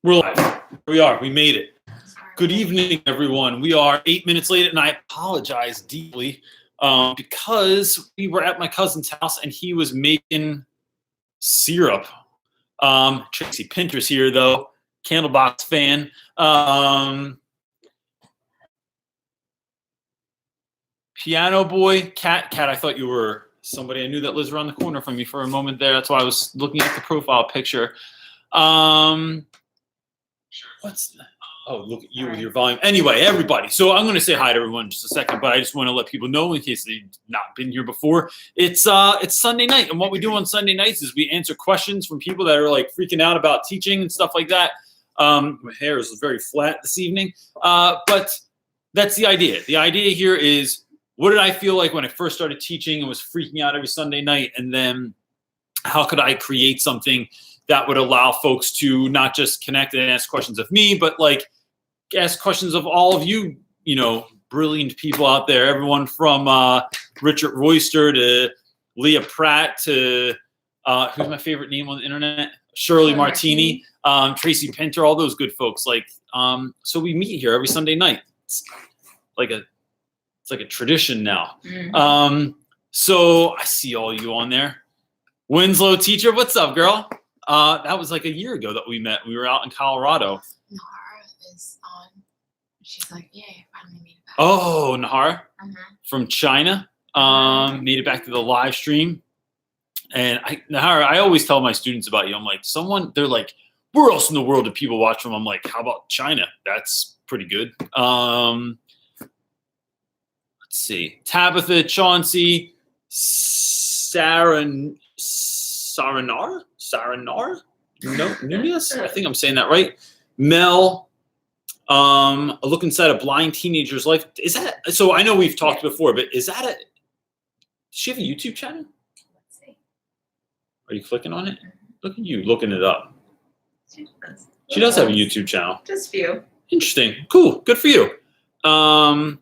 We're live. Here we are. We made it. Good evening, everyone. We are 8 minutes late, and I apologize deeply because we were at my cousin's house, and he was making syrup. Tracy Pinter's here, though. Candlebox fan. Piano boy. Cat, I thought you were somebody I knew that lives around the corner from me for a moment there. That's why I was looking at the profile picture. What's that? Oh, look at you with your volume. Anyway, everybody. So I'm going to say hi to everyone in just a second, but I just want to let people know in case they've not been here before. It's Sunday night, and what we do on Sunday nights is we answer questions from people that are like freaking out about teaching and stuff like that. My hair is very flat this evening, but that's the idea. The idea here is, what did I feel like when I first started teaching and was freaking out every Sunday night, and then how could I create something that would allow folks to not just connect and ask questions of me, but like ask questions of all of you, you know, brilliant people out there. Everyone from Richard Royster to Leah Pratt to who's my favorite name on the internet? Shirley Martini, Tracy Pinter, all those good folks. Like, so we meet here every Sunday night. It's like a tradition now. Mm-hmm. So I see all you on there. Winslow teacher, what's up, girl? That was like a year ago that we met. We were out in Colorado. Nahara is on. She's like, yay, finally made it back. Oh, Nahara from China. Made it back to the live stream. And Nahara, I always tell my students about you. I'm like, they're like, where else in the world do people watch from? I'm like, how about China? That's pretty good. Let's see. Tabitha, Chauncey, Saranar? No, Nunez? I think I'm saying that right. Mel, a look inside a blind teenager's life. Is that, so I know we've talked before, but is that does she have a YouTube channel? Let's see. Are you clicking on it? Look at you looking it up. She does have a YouTube channel. Just few. Interesting. Cool. Good for you. Sheena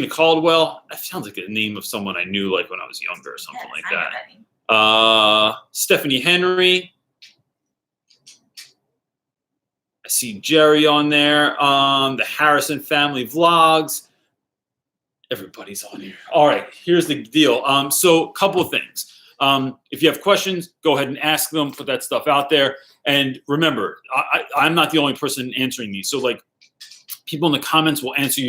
Caldwell. That sounds like a name of someone I knew like when I was younger or something like that. Stephanie Henry. I see Jerry on there. The Harrison family vlogs. Everybody's on here. All right, here's the deal. So a couple of things. If you have questions, go ahead and ask them, put that stuff out there. And remember, I'm not the only person answering these. So like people in the comments will answer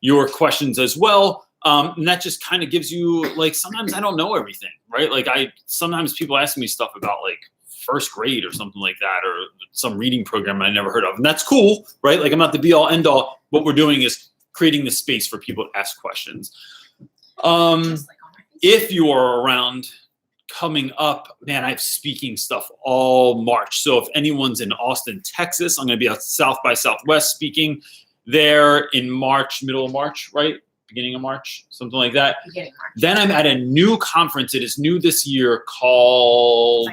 your questions as well. And that just kind of gives you, like, sometimes I don't know everything, right? Like sometimes people ask me stuff about like first grade or something like that, or some reading program I never heard of. And that's cool, right? Like I'm not the be all end all. What we're doing is creating the space for people to ask questions. If you are around coming up, man, I have speaking stuff all March. So if anyone's in Austin, Texas, I'm going to be at South by Southwest speaking there in March, middle of March, right? Beginning of March, something like that. Beginning of March. Then I'm at a new conference. It is new this year called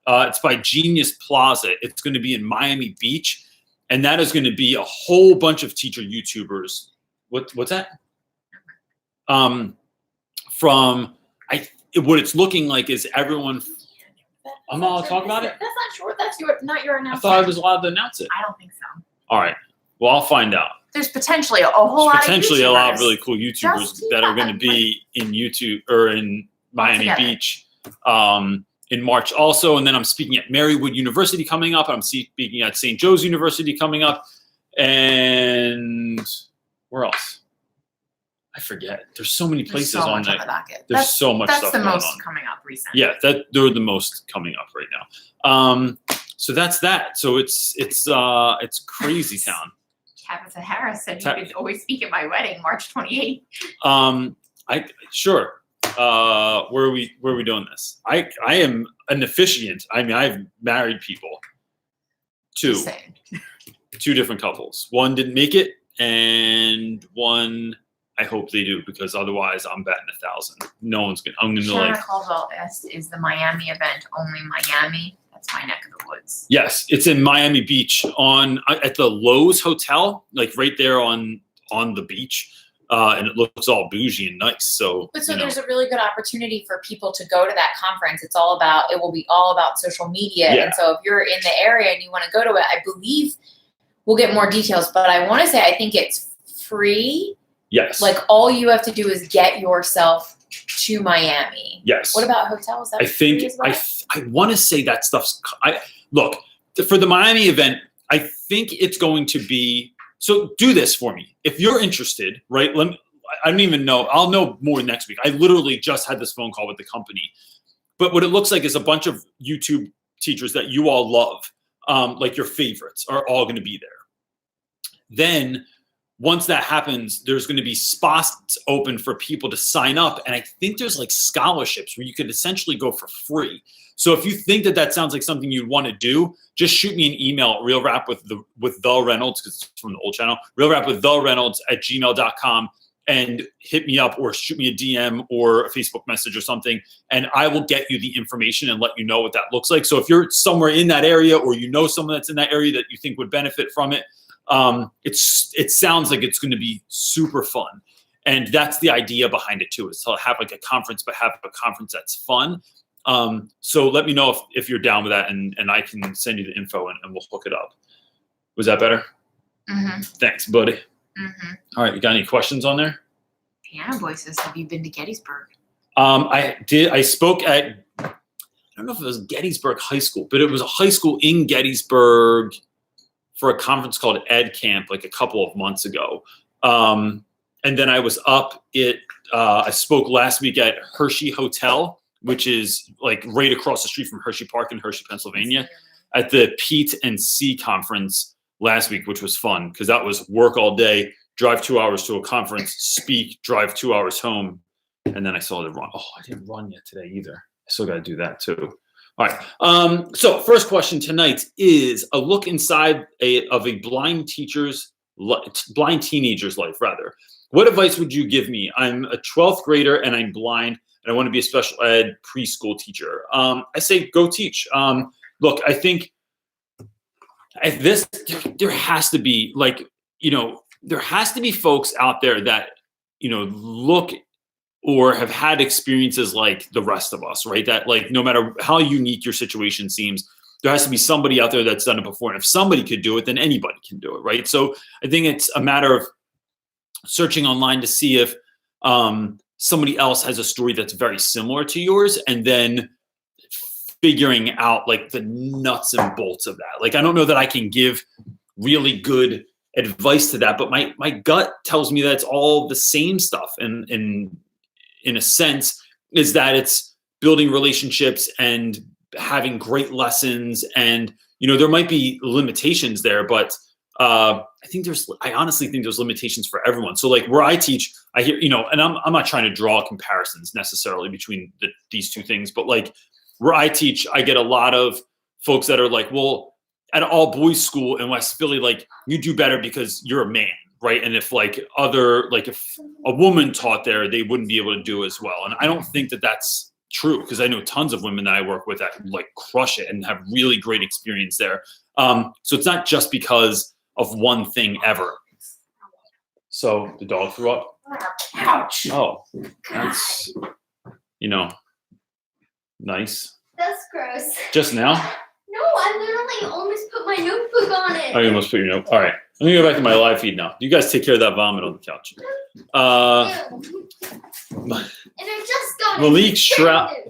it's by Genius Plaza. It's going to be in Miami Beach, and that is going to be a whole bunch of teacher YouTubers. What's that? What it's looking like is everyone. I'm not allowed to talk about it. That's not sure. That's not your announcement. I thought I was allowed to announce it. I don't think so. All right. Well, I'll find out. There's potentially a whole lot of a lot of really cool YouTubers that are going to be in YouTube or in Miami Beach in March also. And then I'm speaking at Marywood University coming up. I'm speaking at St. Joe's University coming up. And where else? I forget. There's so many places on there. There's so much stuff going on. That's the most coming up recently. Yeah, they're the most coming up right now. So that's that. So it's crazy town. Tabitha Harris said you could always speak at my wedding, March 28th. Sure. Where are we doing this? I am an officiant. I mean, I've married people. Two different couples. One didn't make it, and one I hope they do, because otherwise I'm betting 1,000. No one's gonna. I'm gonna Sheena Caldwell is the Miami event. Only Miami. That's my neck of the woods. Yes, it's in Miami Beach at the Lowe's Hotel, like right there on the beach. and it looks all bougie and nice. So, but so there's a really good opportunity for people to go to that conference. It will be all about social media. Yeah. And so if you're in the area and you want to go to it, I believe we'll get more details, but I want to say, I think it's free. Yes. Like all you have to do is get yourself to Miami. Yes. What about hotels? I think I want to say that stuff's. Look for the Miami event. I think it's going to be. So do this for me if you're interested. Right? I don't even know. I'll know more next week. I literally just had this phone call with the company, but what it looks like is a bunch of YouTube teachers that you all love, like your favorites, are all going to be there. Then once that happens, there's going to be spots open for people to sign up. And I think there's like scholarships where you could essentially go for free. So if you think that sounds like something you'd want to do, just shoot me an email at realrapwith_the_Reynolds, because it's from the old channel, realrapwith_the_Reynolds@gmail.com, and hit me up or shoot me a DM or a Facebook message or something. And I will get you the information and let you know what that looks like. So if you're somewhere in that area, or you know someone that's in that area that you think would benefit from it, it sounds like it's going to be super fun. And that's the idea behind it too, is to have like a conference, but have a conference that's fun. So let me know if you're down with that, and I can send you the info and we'll hook it up. Was that better? Mm-hmm. Thanks, buddy. Mm-hmm. All right. You got any questions on there? Piano Boy says, have you been to Gettysburg? I did. I spoke at, I don't know if it was Gettysburg High School, but it was a high school in Gettysburg for a conference called Ed Camp like a couple of months ago. And then I was up I spoke last week at Hershey Hotel, which is like right across the street from Hershey Park in Hershey, Pennsylvania, at the Pete and C conference last week, which was fun because that was work all day, drive 2 hours to a conference, speak, drive 2 hours home. And then I saw the run. Oh, I didn't run yet today either. I still got to do that too. All right. So first question tonight is a look inside of a blind teenager's life, rather. What advice would you give me? I'm a 12th grader and I'm blind and I want to be a special ed preschool teacher. I say go teach. Look, I think there has to be there has to be folks out there that, look or have had experiences like the rest of us, right? That like, no matter how unique your situation seems, there has to be somebody out there that's done it before. And if somebody could do it, then anybody can do it, right? So I think it's a matter of searching online to see if somebody else has a story that's very similar to yours, and then figuring out like the nuts and bolts of that. Like, I don't know that I can give really good advice to that, but my gut tells me that it's all the same stuff. And in a sense, is that it's building relationships and having great lessons. And, there might be limitations there, but I honestly think there's limitations for everyone. So like where I teach, I hear, and I'm not trying to draw comparisons necessarily between these two things, but like where I teach, I get a lot of folks that are like, well, at an all boys school in West Philly, like you do better because you're a man. Right. And if if a woman taught there, they wouldn't be able to do as well. And I don't think that that's true, because I know tons of women that I work with that like crush it and have really great experience there. So it's not just because of one thing ever. So the dog threw up? Ouch. Oh, that's, nice. That's gross. Just now? No, I literally almost put my notebook on it. Oh, you almost put your note. All right. Let me go back to my live feed now. You guys take care of that vomit on the couch. Ew. And I just got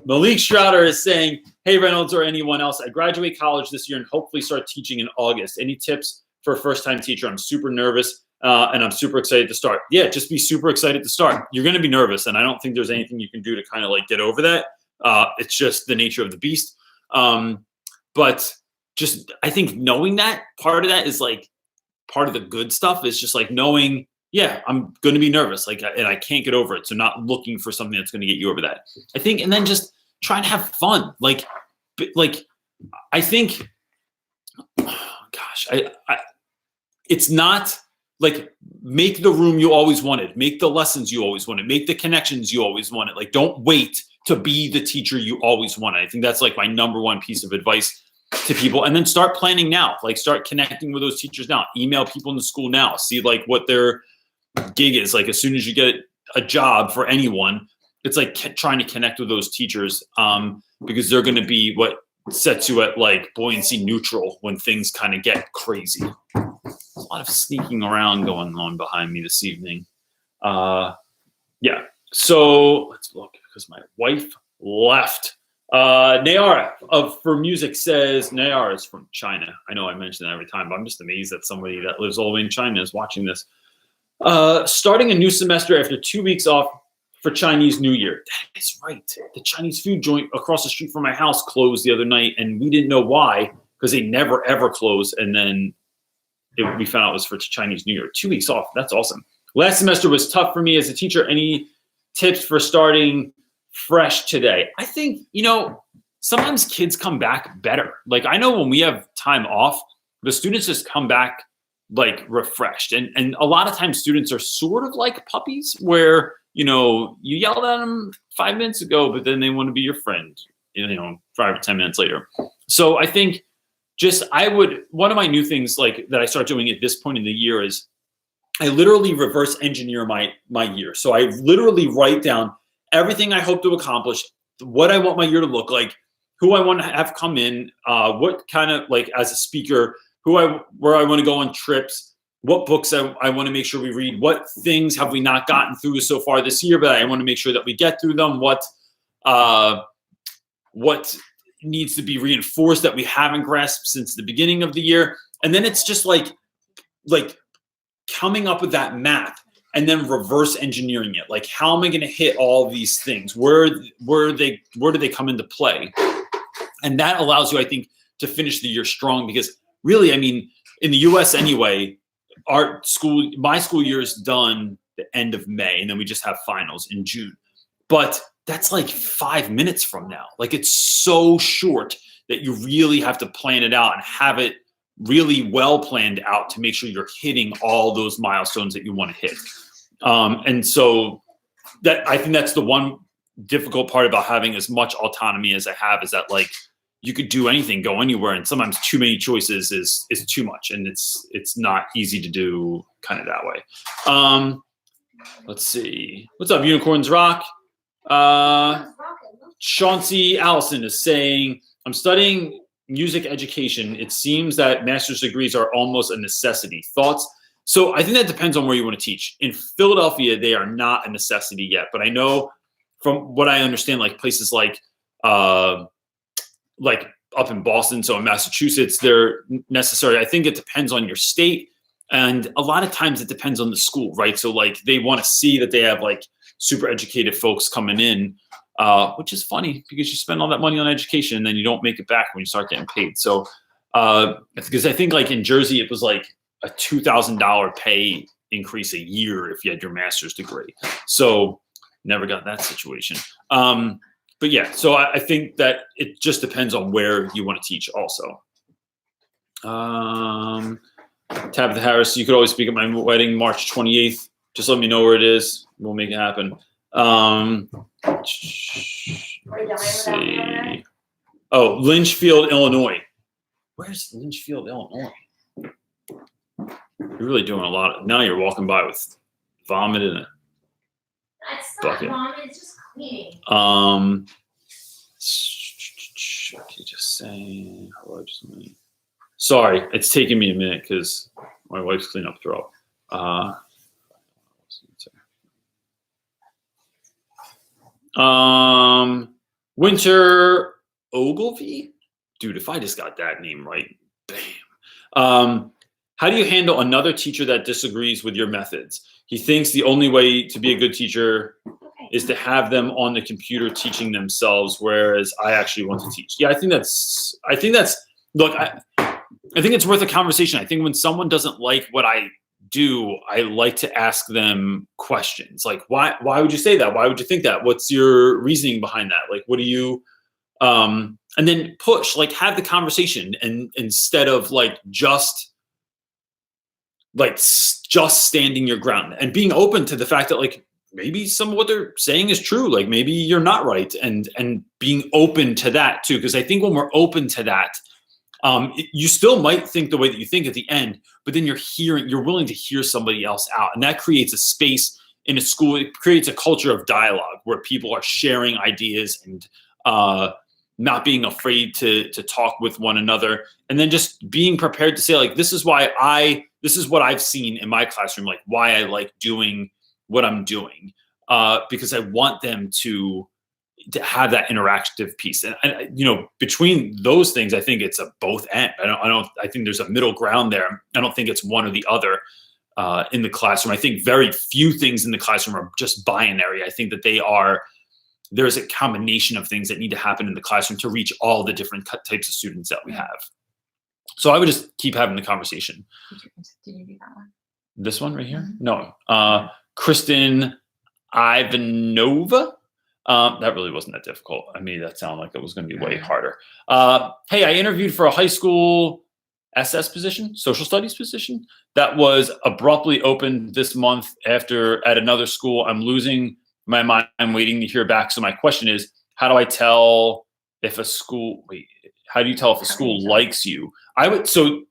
Malik Schrouder is saying, hey, Reynolds or anyone else, I graduate college this year and hopefully start teaching in August. Any tips for a first-time teacher? I'm super nervous and I'm super excited to start. Yeah, just be super excited to start. You're going to be nervous, and I don't think there's anything you can do to kind of like get over that. It's just the nature of the beast. But just, I think knowing that part of that is like part of the good stuff is just like knowing, yeah, I'm going to be nervous, like, and I can't get over it. So not looking for something that's going to get you over that, I think. And then just trying to have fun. Like I think, it's not like make the room you always wanted, make the lessons you always wanted, make the connections you always wanted. Like, don't wait to be the teacher you always wanted. I think that's like my number one piece of advice to people. And then start planning now, like start connecting with those teachers now, email people in the school now, see like what their gig is. Like as soon as you get a job for anyone, it's like trying to connect with those teachers because they're going to be what sets you at like buoyancy neutral when things kind of get crazy. There's a lot of sneaking around going on behind me this evening. Yeah. So let's look because my wife left. Nayara for music says Nayara is from China. I know I mention that every time, but I'm just amazed that somebody that lives all the way in China is watching this. Starting a new semester after 2 weeks off for Chinese New Year. That is right. The Chinese food joint across the street from my house closed the other night, and we didn't know why because they never ever close. And then we found out it was for Chinese New Year. 2 weeks off. That's awesome. Last semester was tough for me as a teacher. Any tips for starting fresh today? I think, sometimes kids come back better. Like I know when we have time off, the students just come back like refreshed. And a lot of times students are sort of like puppies where, you yelled at them 5 minutes ago, but then they want to be your friend, 5 or 10 minutes later. So I think one of my new things like that I start doing at this point in the year is I literally reverse engineer my year. So I literally write down everything I hope to accomplish, what I want my year to look like, who I want to have come in, what kind of like as a speaker, where I want to go on trips, what books I want to make sure we read, what things have we not gotten through so far this year, but I want to make sure that we get through them, what needs to be reinforced that we haven't grasped since the beginning of the year. And then it's just like coming up with that map and then reverse engineering it. Like, how am I going to hit all these things? Where do they come into play? And that allows you, I think, to finish the year strong because really, I mean, in the US anyway, my school year is done the end of May, and then we just have finals in June. But that's like 5 minutes from now. Like it's so short that you really have to plan it out and have it really well planned out to make sure you're hitting all those milestones that you want to hit. And so that I think that's the one difficult part about having as much autonomy as I have is that like you could do anything, go anywhere, and sometimes too many choices is too much, and it's not easy to do kind of that way. Let's see. What's up, Unicorns Rock? Chauncey Allison is saying, I'm studying music education. It seems that master's degrees are almost a necessity. Thoughts? So I think that depends on where you want to teach. In Philadelphia, they are not a necessity yet, but I know from what I understand, like places like up in Boston, so in Massachusetts, they're necessary. I think it depends on your state. And a lot of times it depends on the school, right? So like they want to see that they have like super educated folks coming in, which is funny because you spend all that money on education and then you don't make it back when you start getting paid. So because I think like in Jersey, it was like a $2,000 pay increase a year if you had your master's degree. So never got that situation. But yeah, so I think that it just depends on where you want to teach also. Tabitha Harris, you could always speak at my wedding, March 28th. Just let me know where it is. We'll make it happen. Let's see. Oh, Lynchfield, Illinois. Where's Lynchfield, Illinois? You're really doing a lot. Now you're walking by with vomit in it. It's not bucket. vomit, it's just cleaning. Okay, just saying hello. Just a minute. Sorry, it's taking me a minute because my wife's cleaning up throw. Winter Ogilvy? Dude, if I just got that name right, bam. How do you handle another teacher that disagrees with your methods? He thinks the only way to be a good teacher is to have them on the computer teaching themselves, whereas I actually want to teach. Yeah, I think that's, look, I think it's worth a conversation. I think when someone doesn't like what I do, I like to ask them questions. Like, why would you say that? Why would you think that? What's your reasoning behind that? Like, what do you, and then push, like have the conversation and instead of like just standing your ground and being open to the fact that like, maybe some of what they're saying is true. Like maybe you're not right. And being open to that too. Cause I think when we're open to that, You still might think the way that you think at the end, but then you're willing to hear somebody else out. And that creates a space in a school. It creates a culture of dialogue where people are sharing ideas and not being afraid to talk with one another. And then just being prepared to say, like, this is what I've seen in my classroom, like why I like doing what I'm doing, because I want them to have that interactive piece. And between those things, I think it's a both end. I think there's a middle ground there. I don't think it's one or the other in the classroom. I think very few things in the classroom are just binary. I think that there's a combination of things that need to happen in the classroom to reach all the different types of students that we have. So I would just keep having the conversation. Did you do that one? This one right here? No. Kristen Ivanova. That really wasn't that difficult. I made that sound like it was going to be way harder. Hey, I interviewed for a high school SS position, social studies position, that was abruptly opened this month at another school. I'm losing my mind. I'm waiting to hear back. So my question is, how do you tell if a school likes you? So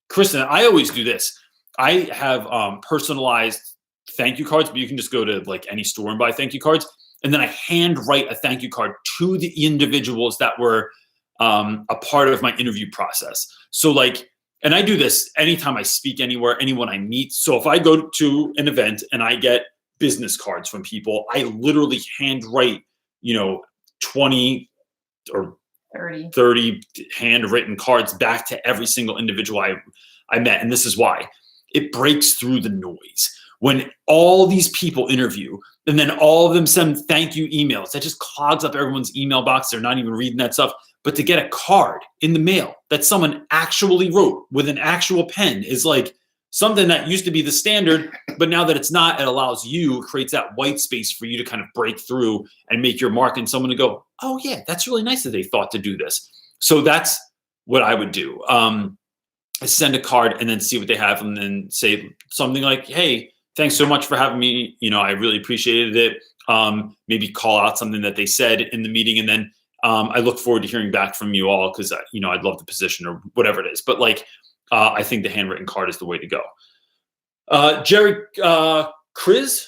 Kristen, I always do this. I have personalized thank you cards, but you can just go to like any store and buy thank you cards. And then I hand write a thank you card to the individuals that were a part of my interview process. So and I do this anytime I speak anywhere, anyone I meet. So if I go to an event and I get business cards from people, I literally hand write, 20 or 30 handwritten cards back to every single individual I met. And this is why. It breaks through the noise. When all these people interview and then all of them send thank you emails, that just clogs up everyone's email box. They're not even reading that stuff. But to get a card in the mail that someone actually wrote with an actual pen is like something that used to be the standard. But now that it's not, it creates that white space for you to kind of break through and make your mark and someone to go, oh yeah, that's really nice that they thought to do this. So that's what I would do. I send a card and then see what they have and then say something like, hey, thanks so much for having me. I really appreciated it. Maybe call out something that they said in the meeting. And then I look forward to hearing back from you all because, I'd love the position or whatever it is. But I think the handwritten card is the way to go. Jerry, Chris?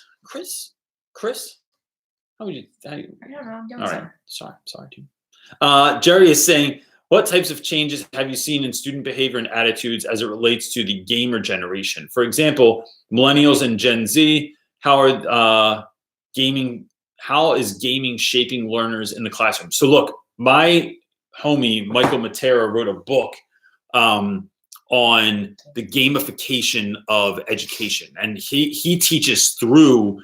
How would you? I don't know. I'm doing all right. Sorry, dude. Jerry is saying, what types of changes have you seen in student behavior and attitudes as it relates to the gamer generation? For example, millennials and Gen Z, how is gaming shaping learners in the classroom? So look, my homie, Michael Matera, wrote a book on the gamification of education. And he teaches through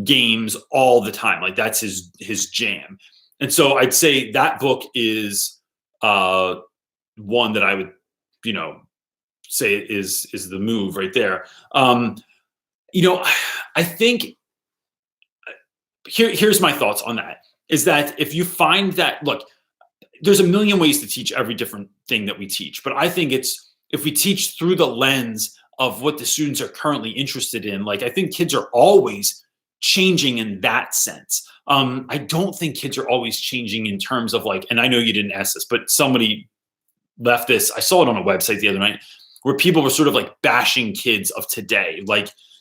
games all the time. Like that's his jam. And so I'd say that book is one that I would, say is the move right there. I think here's my thoughts on that is that if you find that, look, there's a million ways to teach every different thing that we teach, but I think if we teach through the lens of what the students are currently interested in, I think kids are always changing in that sense. I don't think kids are always changing in terms of and I know you didn't ask this, but somebody left this. I saw it on a website the other night where people were sort of bashing kids of today.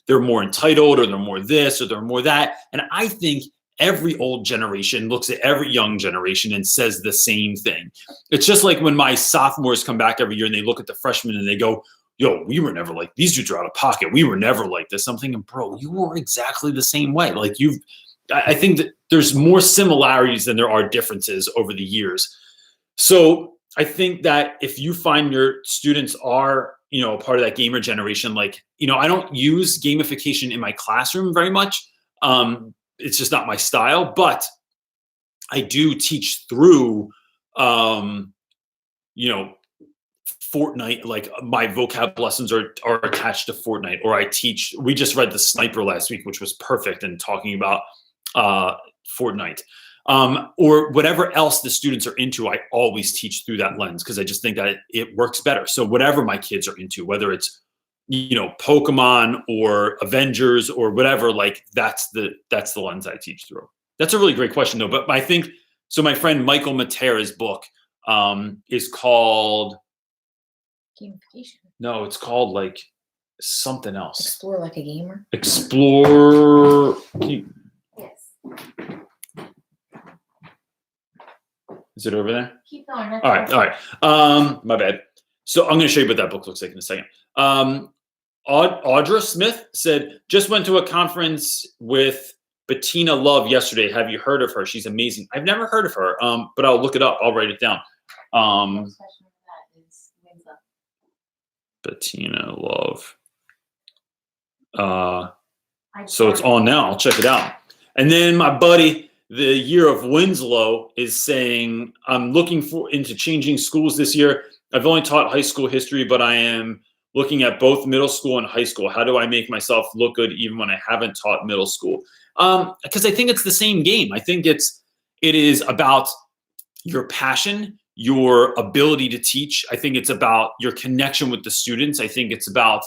They're more entitled or they're more this or they're more that. And I think every old generation looks at every young generation and says the same thing. It's just like when my sophomores come back every year and they look at the freshmen and they go, yo, we were never like, these dudes are out of pocket. We were never like this. I'm thinking, bro, you were exactly the same way. I think that there's more similarities than there are differences over the years. So I think that if you find your students are, a part of that gamer generation, I don't use gamification in my classroom very much. It's just not my style, but I do teach through, Fortnite, my vocab lessons are attached to Fortnite, or we just read The Sniper last week, which was perfect in talking about Fortnite, or whatever else the students are into. I always teach through that lens because I just think that it works better. So whatever my kids are into, whether it's, Pokemon or Avengers or whatever, that's the lens I teach through. That's a really great question though. But I think, so my friend Michael Matera's book is called Gamification. No, it's called like something else. Explore like a gamer. Explore. Yes. Is it over there? Keep going. All right. My bad. So I'm going to show you what that book looks like in a second. Audra Smith said, just went to a conference with Bettina Love yesterday. Have you heard of her? She's amazing. I've never heard of her, but I'll look it up. I'll write it down. Bettina Love. So it's on now. I'll check it out. And then my buddy, the Year of Winslow, is saying, I'm looking into changing schools this year. I've only taught high school history, but I am looking at both middle school and high school. How do I make myself look good even when I haven't taught middle school? Because I think it's the same game. I think it is about your passion, your ability to teach. I think it's about your connection with the students. I think it's about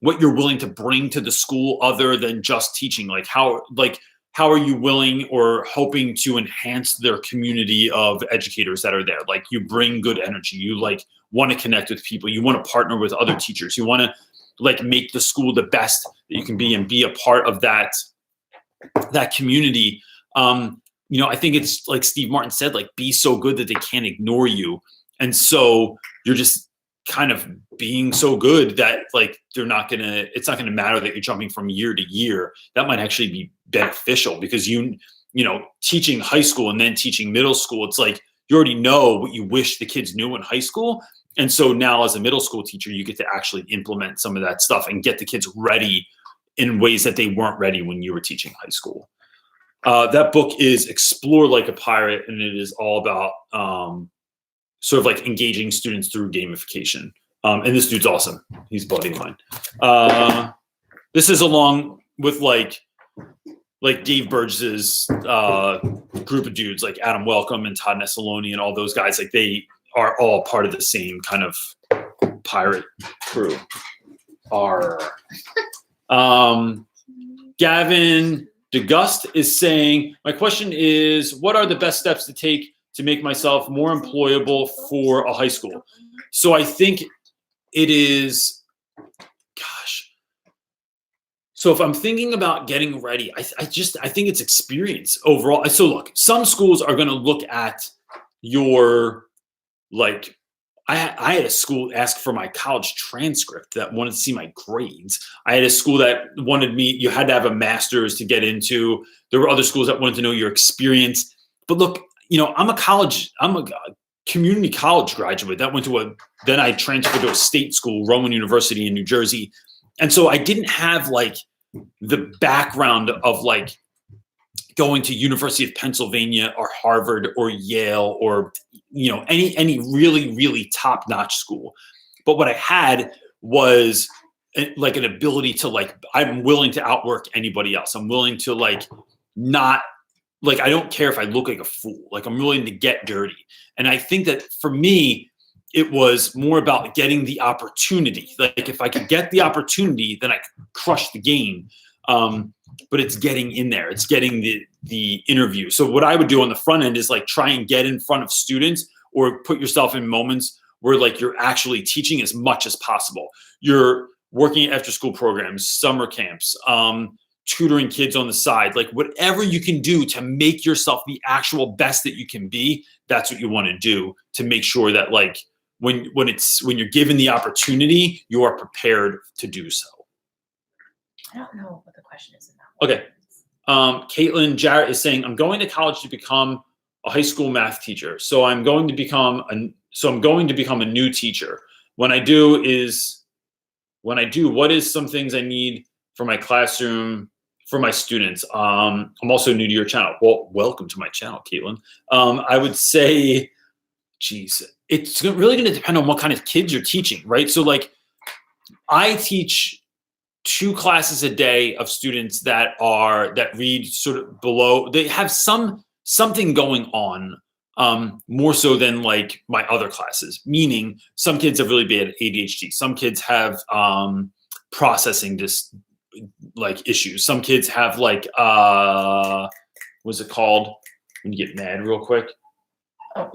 what you're willing to bring to the school other than just teaching. Like how are you willing or hoping to enhance their community of educators that are there? Like you bring good energy. You like want to connect with people. You want to partner with other teachers. You want to like make the school the best that you can be and be a part of that community. I think it's like Steve Martin said, like be so good that they can't ignore you. And so you're just kind of being so good that like it's not gonna matter that you're jumping from year to year. That might actually be beneficial because teaching high school and then teaching middle school, it's like you already know what you wish the kids knew in high school. And so now as a middle school teacher, you get to actually implement some of that stuff and get the kids ready in ways that they weren't ready when you were teaching high school. That book is Explore Like a Pirate, and it is all about sort of like engaging students through gamification. And this dude's awesome. He's a buddy of mine. This is along with like Dave Burgess's group of dudes, like Adam Welcome and Todd Nessaloni and all those guys. Like they are all part of the same kind of pirate crew. Gavin DeGust is saying, my question is, what are the best steps to take to make myself more employable for a high school? So I think it is, so if I'm thinking about getting ready, I think it's experience overall. So look, some schools are going to look at your, like, I had a school ask for my college transcript that wanted to see my grades. I had a school that wanted you had to have a master's to get into. There were other schools that wanted to know your experience. But look, I'm a community college graduate that then I transferred to a state school, Rowan University in New Jersey. And so I didn't have like the background of like going to University of Pennsylvania or Harvard or Yale or any really, really top-notch school. But what I had was like an ability to like, I'm willing to outwork anybody else. I'm willing to like not like, I don't care if I look like a fool. Like I'm willing to get dirty. And I think that for me, it was more about getting the opportunity. Like if I could get the opportunity, then I could crush the game. But it's getting in there. It's getting the interview. So what I would do on the front end is like try and get in front of students or put yourself in moments where like you're actually teaching as much as possible. You're working at after school programs, summer camps, tutoring kids on the side, like whatever you can do to make yourself the actual best that you can be. That's what you want to do to make sure that like when you're given the opportunity, you are prepared to do so. I don't know what the question is in that one. Okay. Caitlin Jarrett is saying, I'm going to college to become a high school math teacher. So I'm going to become a new teacher. When I do, what is some things I need for my classroom, for my students? I'm also new to your channel. Well, welcome to my channel, Caitlin. I would say, it's really going to depend on what kind of kids you're teaching, right? So like I teach 2 classes a day of students that read sort of below. They have something going on, more so than like my other classes, meaning some kids have really bad ADHD. Some kids have processing like issues. Some kids have like, what's it called when you get mad real quick? Oh,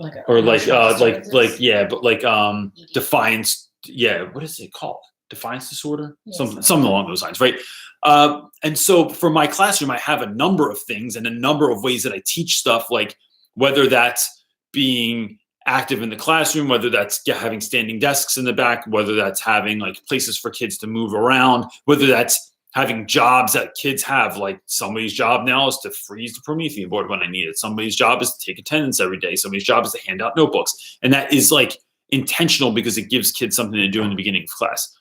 defiance. what is it called? Defiance disorder? Yeah, Something along those lines, right? And so for my classroom, I have a number of things and a number of ways that I teach stuff, like whether that's being active in the classroom, whether that's having standing desks in the back, whether that's having like places for kids to move around, whether that's having jobs that kids have. Like somebody's job now is to freeze the Promethean board when I need it. Somebody's job is to take attendance every day. Somebody's job is to hand out notebooks. And that is like intentional because it gives kids something to do in the beginning of class.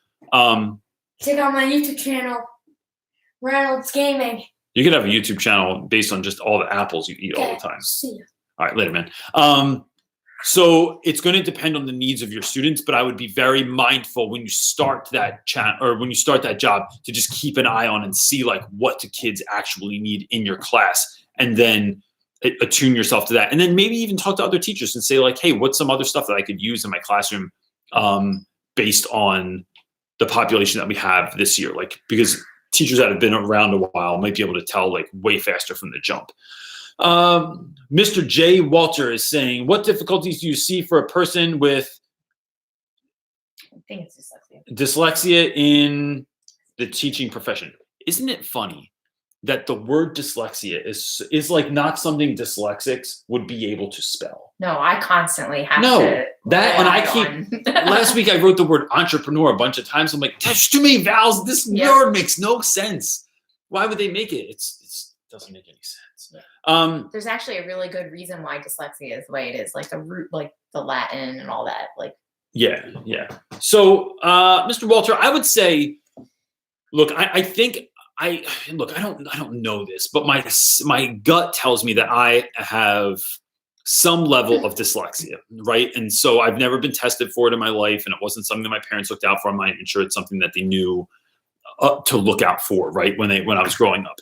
Check out my YouTube channel, Reynolds Gaming. You could have a YouTube channel based on just all the apples you eat all the time. See ya. All right, later, man. So it's going to depend on the needs of your students, but I would be very mindful when you start that when you start that job to just keep an eye on and see like what do kids actually need in your class, and then attune yourself to that. And then maybe even talk to other teachers and say like, hey, what's some other stuff that I could use in my classroom based on the population that we have this year? Like, because teachers that have been around a while might be able to tell like way faster from the jump. Mr. J. Walter is saying, what difficulties do you see for a person with I think it's dyslexia. dyslexia in the teaching profession? Isn't it funny that the word dyslexia is like not something dyslexics would be able to spell? No, I constantly have No, to. that, and I keep. last week I wrote the word entrepreneur a bunch of times. I'm like, there's too many vowels. This word makes no sense. Why would they make it? It doesn't make any sense. There's actually a really good reason why dyslexia is the way it is, like the root, like the Latin and all that. Like, yeah. So, Mr. Walter, I would say, look, I think I don't know this, but my gut tells me that I have some level of dyslexia, right? And so I've never been tested for it in my life, and it wasn't something that my parents looked out for. I'm not even sure it's something that they knew to look out for, right? When I was growing up.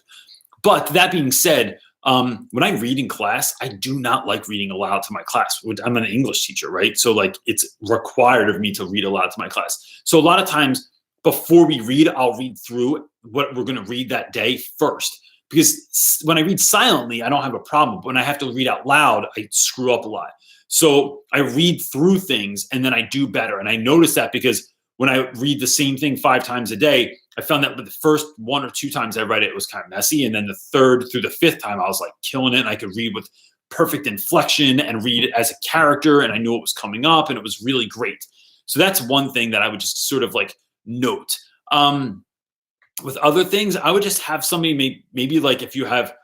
But that being said, when I read in class, I do not like reading aloud to my class. I'm an English teacher, right? So like it's required of me to read aloud to my class. So a lot of times before we read, I'll read through what we're going to read that day first. Because when I read silently, I don't have a problem. But when I have to read out loud, I screw up a lot. So I read through things and then I do better. And I notice that because when I read the same thing 5 times a day, I found that with the first 1 or 2 times I read it, it was kind of messy. And then the 3rd through the 5th time, I was like killing it. And I could read with perfect inflection and read it as a character. And I knew what was coming up and it was really great. So that's one thing that I would just sort of like note. With other things, I would just have somebody maybe like if you have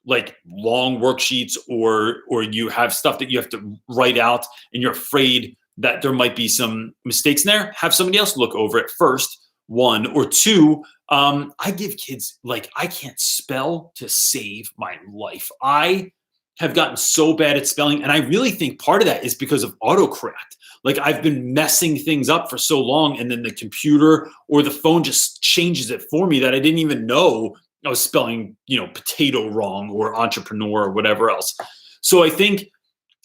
like long worksheets or you have stuff that you have to write out and you're afraid that there might be some mistakes in there, have somebody else look over it first, 1 or 2. I give kids, like, I can't spell to save my life. I have gotten so bad at spelling. And I really think part of that is because of autocorrect. Like I've been messing things up for so long and then the computer or the phone just changes it for me that I didn't even know I was spelling, potato wrong or entrepreneur or whatever else. So I think,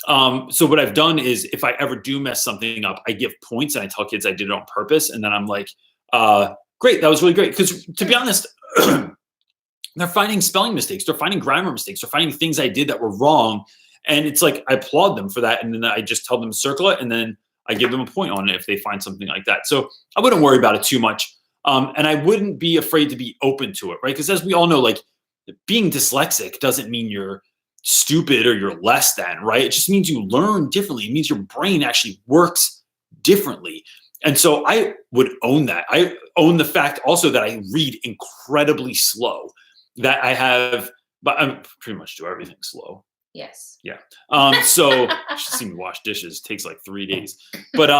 so what I've done is if I ever do mess something up, I give points and I tell kids I did it on purpose. And then I'm like, great, that was really great. Because to be honest, they're finding spelling mistakes. They're finding grammar mistakes. They're finding things I did that were wrong. And it's like, I applaud them for that. And then I just tell them to circle it. And then I give them a point on it if they find something like that. So I wouldn't worry about it too much. And I wouldn't be afraid to be open to it, right? Because as we all know, like being dyslexic doesn't mean you're stupid or you're less than, right? It just means you learn differently. It means your brain actually works differently. And so I would own that. I own the fact also that I read incredibly slow, that I have, but I pretty much do everything slow. Yes. Yeah. So you should see me wash dishes. It takes like 3 days. But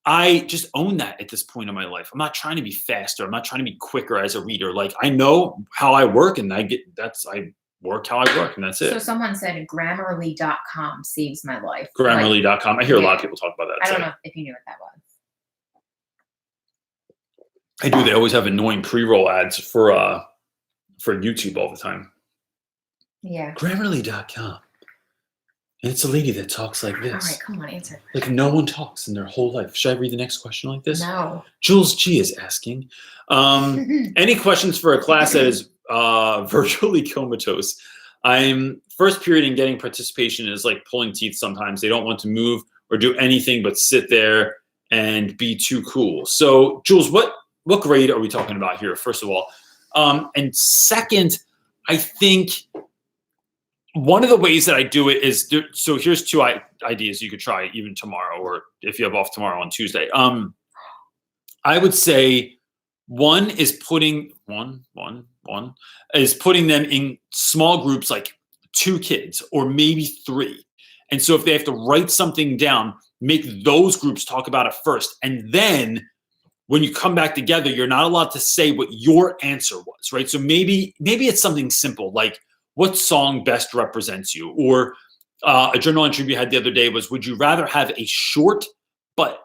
I just own that at this point in my life. I'm not trying to be faster. I'm not trying to be quicker as a reader. Like I know how I work and I work how I work and that's it. So someone said Grammarly.com saves my life. Grammarly.com. I hear a lot of people talk about that. I don't know if you knew what that was. I do. They always have annoying pre-roll ads for YouTube all the time. Yeah. Grammarly.com. And it's a lady that talks like this. All right, come on, answer. Like no one talks in their whole life. Should I read the next question like this? No. Jules G is asking, any questions for a class that is virtually comatose? I'm first period and getting participation is like pulling teeth sometimes. They don't want to move or do anything but sit there and be too cool. So Jules, what grade are we talking about here, first of all? And second, I think one of the ways that I do it is, so here's two ideas you could try even tomorrow, or if you have off tomorrow on Tuesday. I would say one is putting them in small groups, like 2 kids or maybe 3. And so if they have to write something down, make those groups talk about it first. And then when you come back together, you're not allowed to say what your answer was, right? So maybe it's something simple, like what song best represents you? Or a journal entry we had the other day was, would you rather have a short but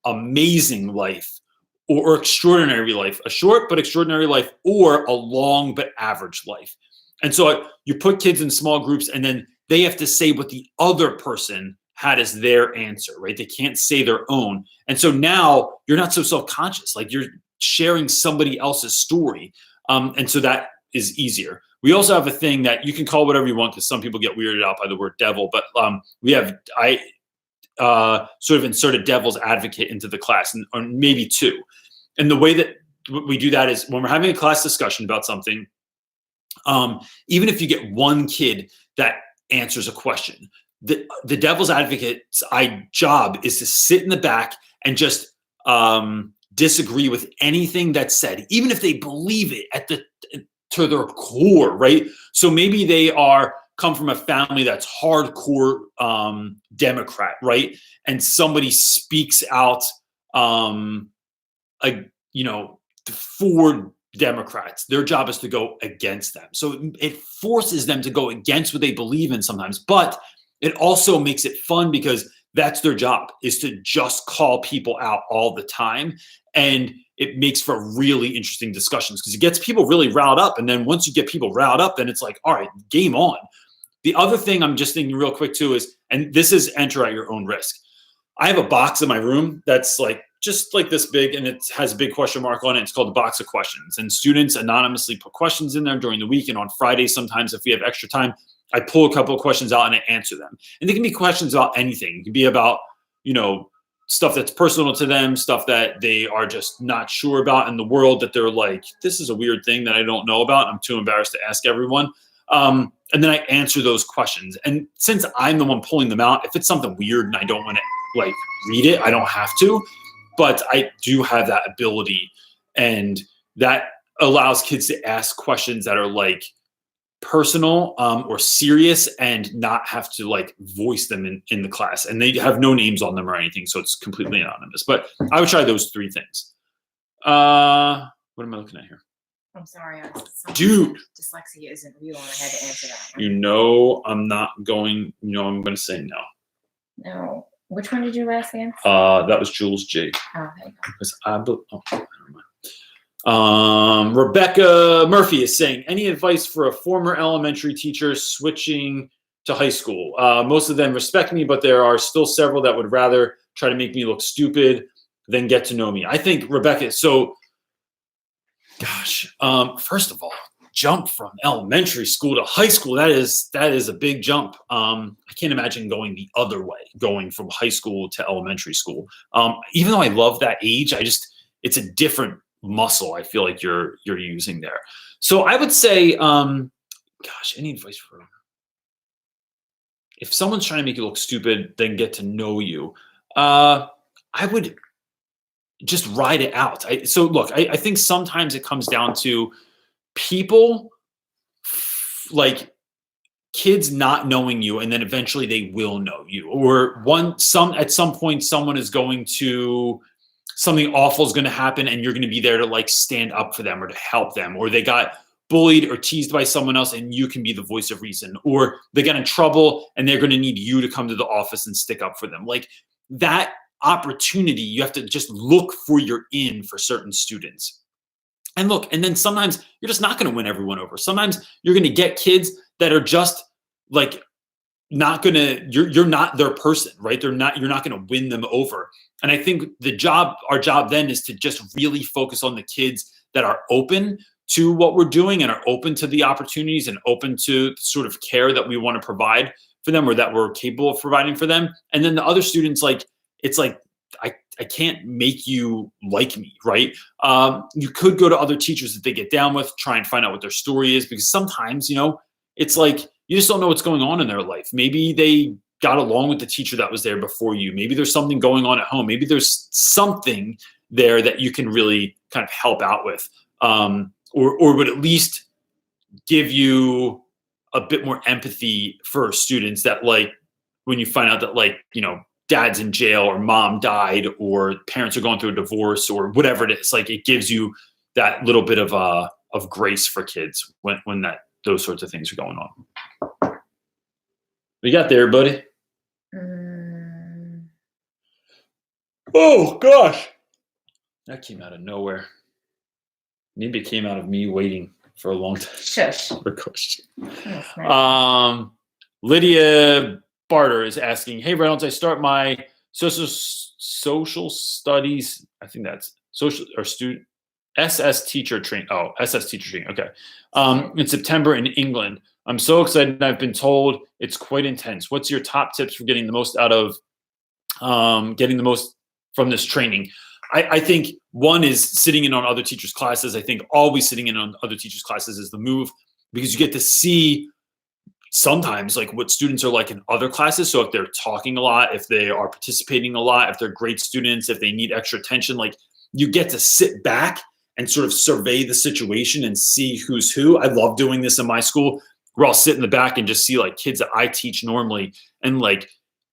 amazing life or extraordinary life? A short but extraordinary life, or a long but average life? And so you put kids in small groups, and then they have to say what the other person had as their answer, right? They can't say their own. And so now you're not so self-conscious, like you're sharing somebody else's story. And so that is easier. We also have a thing that you can call whatever you want, because some people get weirded out by the word devil, but I sort of inserted devil's advocate into the class, or maybe 2. And the way that we do that is when we're having a class discussion about something, even if you get one kid that answers a question, the devil's advocate's job is to sit in the back and just disagree with anything that's said, even if they believe it to their core, right? So maybe they come from a family that's hardcore Democrat, right? And somebody speaks out, for Democrats. Their job is to go against them. So it forces them to go against what they believe in sometimes, but it also makes it fun because that's their job, is to just call people out all the time. And it makes for really interesting discussions because it gets people really riled up. And then once you get people riled up, then it's like, all right, game on. The other thing I'm just thinking real quick too is, and this is enter at your own risk. I have a box in my room that's just like this big, and it has a big question mark on it. It's called the box of questions. And students anonymously put questions in there during the week. And on Fridays, sometimes if we have extra time, I pull a couple of questions out and I answer them. And they can be questions about anything. It can be about, stuff that's personal to them, stuff that they are just not sure about in the world, that they're like, this is a weird thing that I don't know about. I'm too embarrassed to ask everyone. And then I answer those questions. And since I'm the one pulling them out, if it's something weird and I don't want to read it, I don't have to. But I do have that ability, and that allows kids to ask questions that are personal or serious and not have to voice them in the class. And they have no names on them or anything, so it's completely anonymous. But I would try those 3 things. What am I looking at here? I'm sorry. Dude. Dyslexia isn't real, and I had to answer that. I'm not going, I'm going to say no. No. Which one did you ask again? That was Jules J. Oh, there you Because never mind. Rebecca Murphy is saying, any advice for a former elementary teacher switching to high school? Most of them respect me, but there are still several that would rather try to make me look stupid than get to know me. I think, Rebecca, so, first of all, jump from elementary school to high school, that is a big jump. I can't imagine going the other way, going from high school to elementary school. Even though I love that age, it's a different muscle I feel like you're using there. So I would say, any advice for if someone's trying to make you look stupid, then get to know you? I would just ride it out. I think sometimes it comes down to people kids not knowing you, and then eventually they will know you, or at some point someone is going to, something awful is going to happen and you're going to be there to stand up for them or to help them, or they got bullied or teased by someone else and you can be the voice of reason, or they got in trouble and they're going to need you to come to the office and stick up for them. That opportunity, you have to just look for for certain students. And then sometimes you're just not going to win everyone over. Sometimes you're going to get kids that are just not going to, you're not their person, right? You're not going to win them over. And I think our job then is to just really focus on the kids that are open to what we're doing and are open to the opportunities and open to sort of care that we want to provide for them, or that we're capable of providing for them. And then the other students, I can't make you like me, right? You could go to other teachers that they get down with, try and find out what their story is, because sometimes, it's like you just don't know what's going on in their life. Maybe they got along with the teacher that was there before you. Maybe there's something going on at home. Maybe there's something there that you can really kind of help out with, or would at least give you a bit more empathy for students that, like, when you find out that, like, dad's in jail or mom died or parents are going through a divorce or whatever it is, like, it gives you that little bit of grace for kids when those sorts of things are going on. What you got there, buddy? Oh gosh, that came out of nowhere. Maybe it came out of me waiting for a long time. Shush. For a question. Lydia Barter is asking, hey Reynolds, I start my social studies, I think that's social or student SS teacher training. Oh, SS teacher training. Okay. In September in England. I'm so excited. I've been told it's quite intense. What's your top tips for getting the most out of getting the most from this training? I think one is sitting in on other teachers' classes. I think always sitting in on other teachers' classes is the move, because you get to see sometimes like what students are like in other classes. So if they're talking a lot, if they are participating a lot, if they're great students, if they need extra attention, like you get to sit back and sort of survey the situation and see who's who. I love doing this in my school, where I'll sit in the back and just see like kids that I teach normally, and like,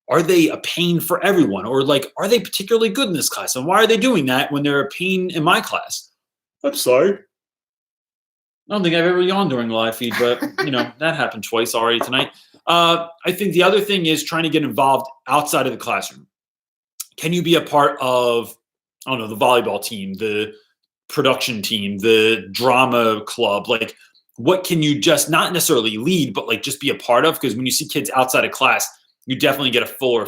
are they a pain for everyone? Or like, are they particularly good in this class? And why are they doing that when they're a pain in my class? I'm sorry. I don't think I've ever yawned during the live feed, but that happened twice already tonight. I think the other thing is trying to get involved outside of the classroom. Can you be a part of, I don't know, the volleyball team, the production team, the drama club? Like, what can you just not necessarily lead, but like just be a part of? Because when you see kids outside of class, you definitely get a fuller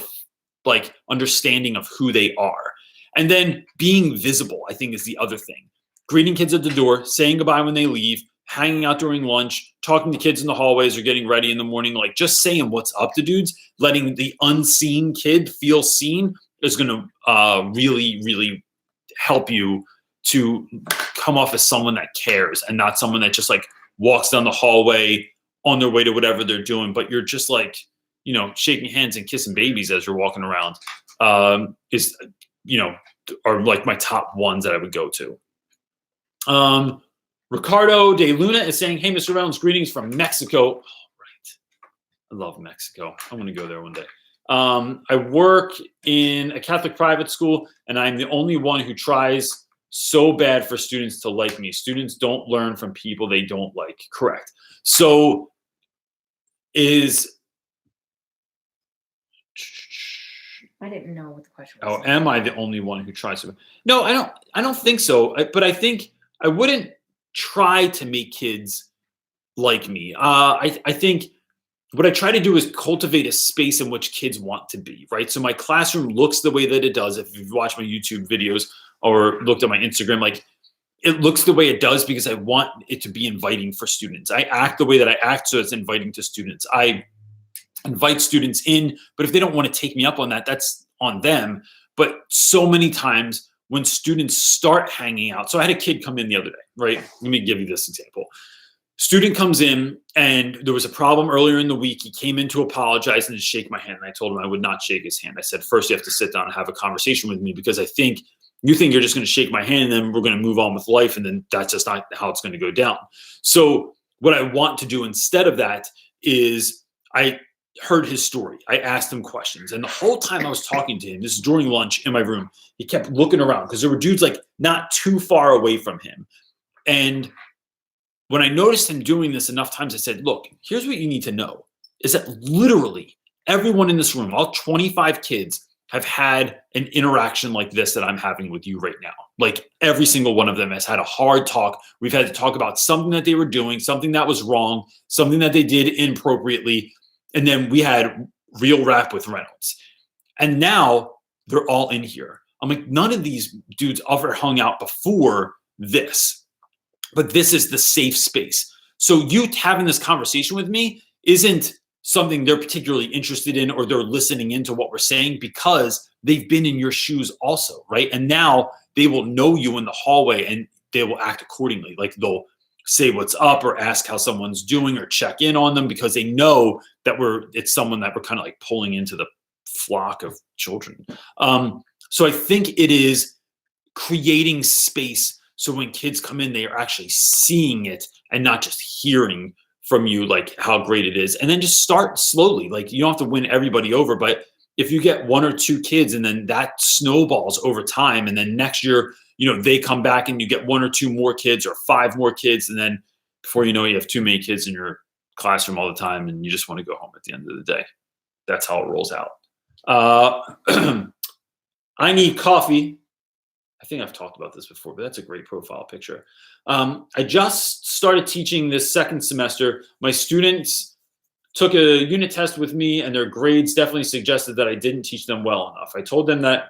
like understanding of who they are. And then being visible, I think, is the other thing. Greeting kids at the door, saying goodbye when they leave, hanging out during lunch, talking to kids in the hallways or getting ready in the morning, like just saying what's up to dudes, letting the unseen kid feel seen is going to really, really help you to come off as someone that cares and not someone that just like walks down the hallway on their way to whatever they're doing, but you're just like, shaking hands and kissing babies as you're walking around, are like my top ones that I would go to. Ricardo de Luna is saying, hey, Mr. Reynolds, greetings from Mexico. Oh, right. I love Mexico. I want to go there one day. I work in a Catholic private school, and I'm the only one who tries so bad for students to like me. Students don't learn from people they don't like. Correct. So I didn't know what the question was. Oh, am I the only one who tries to? No, I don't think so. But I think I wouldn't try to make kids like me. I think what I try to do is cultivate a space in which kids want to be, right? So my classroom looks the way that it does. If you've watched my YouTube videos or looked at my Instagram, like it looks the way it does because I want it to be inviting for students. I act the way that I act so it's inviting to students. I invite students in, but if they don't want to take me up on that, that's on them. But so many times when students start hanging out, so I had a kid come in the other day, right? Let me give you this example. Student comes in and there was a problem earlier in the week. He came in to apologize and to shake my hand. And I told him I would not shake his hand. I said, first you have to sit down and have a conversation with me, because I think you think you're just going to shake my hand and then we're going to move on with life. And then that's just not how it's going to go down. So what I want to do instead of that is I heard his story. I asked him questions. And the whole time I was talking to him, this is during lunch in my room, he kept looking around because there were dudes like not too far away from him. And when I noticed him doing this enough times, I said, look, here's what you need to know is that literally everyone in this room, all 25 kids, have had an interaction like this that I'm having with you right now. Like every single one of them has had a hard talk. We've had to talk about something that they were doing, something that was wrong, something that they did inappropriately. And then we had real Rap with Reynolds. And now they're all in here. I'm like, none of these dudes ever hung out before this, but this is the safe space. So you having this conversation with me isn't something they're particularly interested in or they're listening into what we're saying, because they've been in your shoes also, right? And now they will know you in the hallway and they will act accordingly. Like they'll say what's up or ask how someone's doing or check in on them because they know that it's someone that we're kind of like pulling into the flock of children. So I think it is creating space so when kids come in, they are actually seeing it and not just hearing from you like how great it is. And then just start slowly. Like you don't have to win everybody over, but if you get 1 or 2 kids and then that snowballs over time, and then next year, they come back and you get 1 or 2 more kids or 5 more kids. And then before you know it, you have too many kids in your classroom all the time and you just want to go home at the end of the day. That's how it rolls out. I need coffee. I think I've talked about this before, but that's a great profile picture. I just started teaching this second semester. My students took a unit test with me and their grades definitely suggested that I didn't teach them well enough. I told them that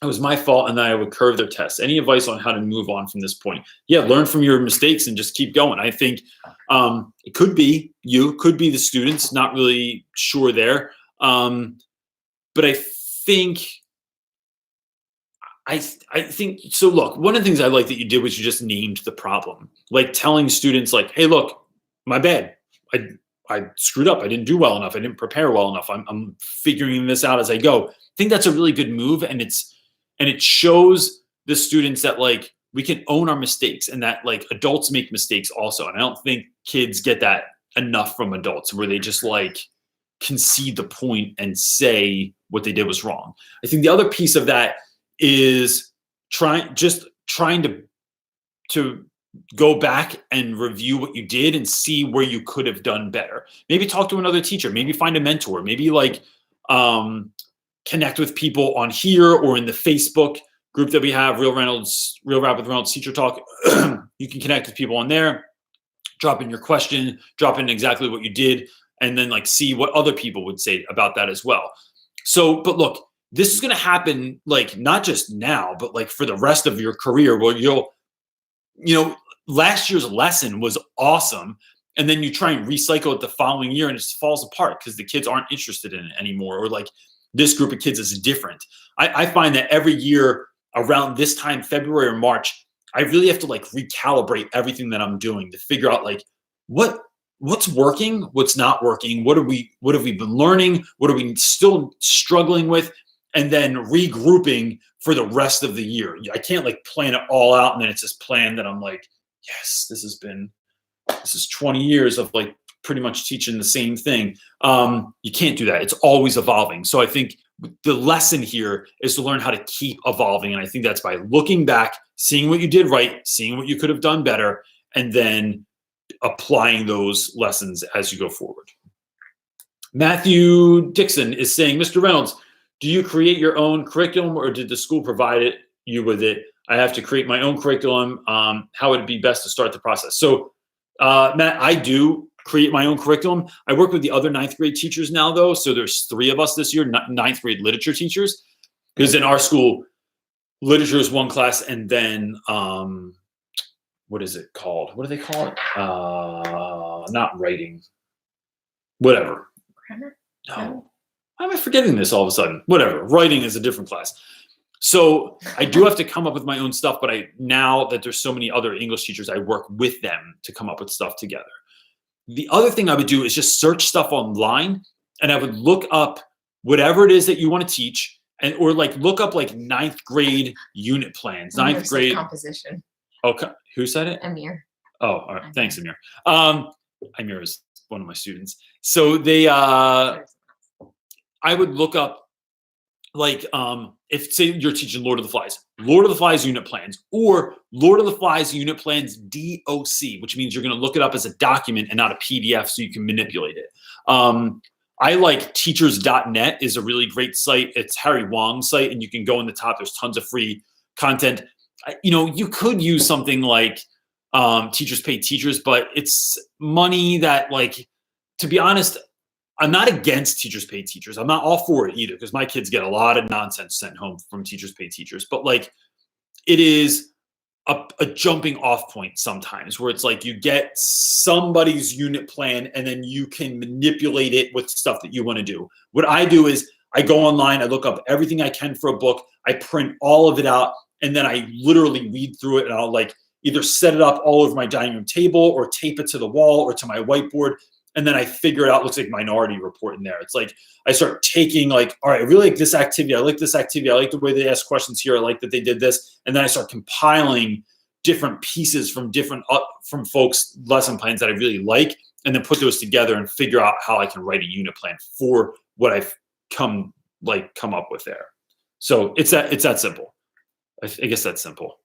it was my fault and that I would curve their tests. Any advice on how to move on from this point? Yeah, learn from your mistakes and just keep going. I think it could be you, could be the students, not really sure there. But I think so. Look, one of the things I like that you did was you just named the problem, like telling students like, hey, look, my bad. I screwed up. I didn't do well enough. I didn't prepare well enough. I'm figuring this out as I go. I think that's a really good move. And it shows the students that like we can own our mistakes and that like adults make mistakes also. And I don't think kids get that enough from adults where they just like concede the point and say what they did was wrong. I think the other piece of that is trying to go back and review what you did and see where you could have done better. Maybe talk to another teacher, maybe find a mentor, maybe like connect with people on here or in the Facebook group that we have, Real Rap With Reynolds Teacher Talk. You can connect with people on there, drop in your question, drop in exactly what you did, and then like see what other people would say about that as well. So, but look, this is going to happen like not just now, but like for the rest of your career where last year's lesson was awesome. And then you try and recycle it the following year and it just falls apart because the kids aren't interested in it anymore. Or like this group of kids is different. I find that every year around this time, February or March, I really have to like recalibrate everything that I'm doing to figure out like what's working, what's not working, what have we been learning, what are we still struggling with, and then regrouping for the rest of the year. I can't like plan it all out and then it's this plan that I'm like, yes, this is 20 years of like pretty much teaching the same thing. You can't do that. It's always evolving. So I think the lesson here is to learn how to keep evolving. And I think that's by looking back, seeing what you did right, seeing what you could have done better, and then applying those lessons as you go forward. Matthew Dixon is saying, Mr. Reynolds, do you create your own curriculum or did the school provide you with it? I have to create my own curriculum. How would it be best to start the process? So, Matt, I do create my own curriculum. I work with the other 9th grade teachers now, though. So there's 3 of us this year, 9th grade literature teachers. Because in our school, literature is one class, and then what is it called? What do they call it? Not writing. Whatever. Grammar? No. Why am I forgetting this all of a sudden? Whatever. Writing is a different class. So I do have to come up with my own stuff, but now that there's so many other English teachers, I work with them to come up with stuff together. The other thing I would do is just search stuff online, and I would look up whatever it is that you want to teach, or like look up like 9th grade unit plans. 9th grade composition. Okay, who said it? Amir. Oh, all right. Thanks, Amir. Amir is one of my students. So they, I would look up like if say you're teaching Lord of the Flies unit plans, or Lord of the Flies unit plans DOC, which means you're going to look it up as a document and not a PDF so you can manipulate it. I like teachers.net is a really great site. It's Harry Wong's site, and you can go in the top. There's tons of free content. You could use something like Teachers Pay Teachers, but it's money that, like, to be honest, I'm not against Teachers Pay Teachers. I'm not all for it either, because my kids get a lot of nonsense sent home from Teachers Pay Teachers. But like, it is a jumping off point sometimes where it's like you get somebody's unit plan and then you can manipulate it with stuff that you want to do. What I do is I go online, I look up everything I can for a book, I print all of it out, and then I literally read through it, and I'll like either set it up all over my dining room table or tape it to the wall or to my whiteboard. And then I figure it out. It looks like Minority Report in there. It's like I start taking like, all right, I really like this activity. I like this activity. I like the way they ask questions here. I like that they did this. And then I start compiling different pieces from from folks' lesson plans that I really like, and then put those together and figure out how I can write a unit plan for what I've come up with there. So it's that simple. I guess that's simple.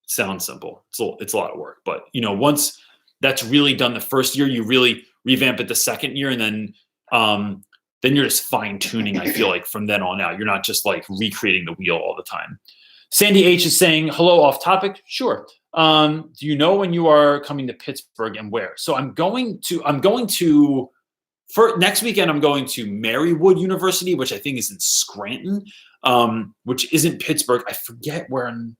Sounds simple. It's a lot of work, but once that's really done the first year, you really revamp it the second year, and then you're just fine tuning. I feel like from then on out, you're not just like recreating the wheel all the time. Sandy H is saying, hello, off topic. Sure. Do you know when you are coming to Pittsburgh and where? So I'm going to for next weekend, I'm going to Marywood University, which I think is in Scranton, which isn't Pittsburgh. I forget where I'm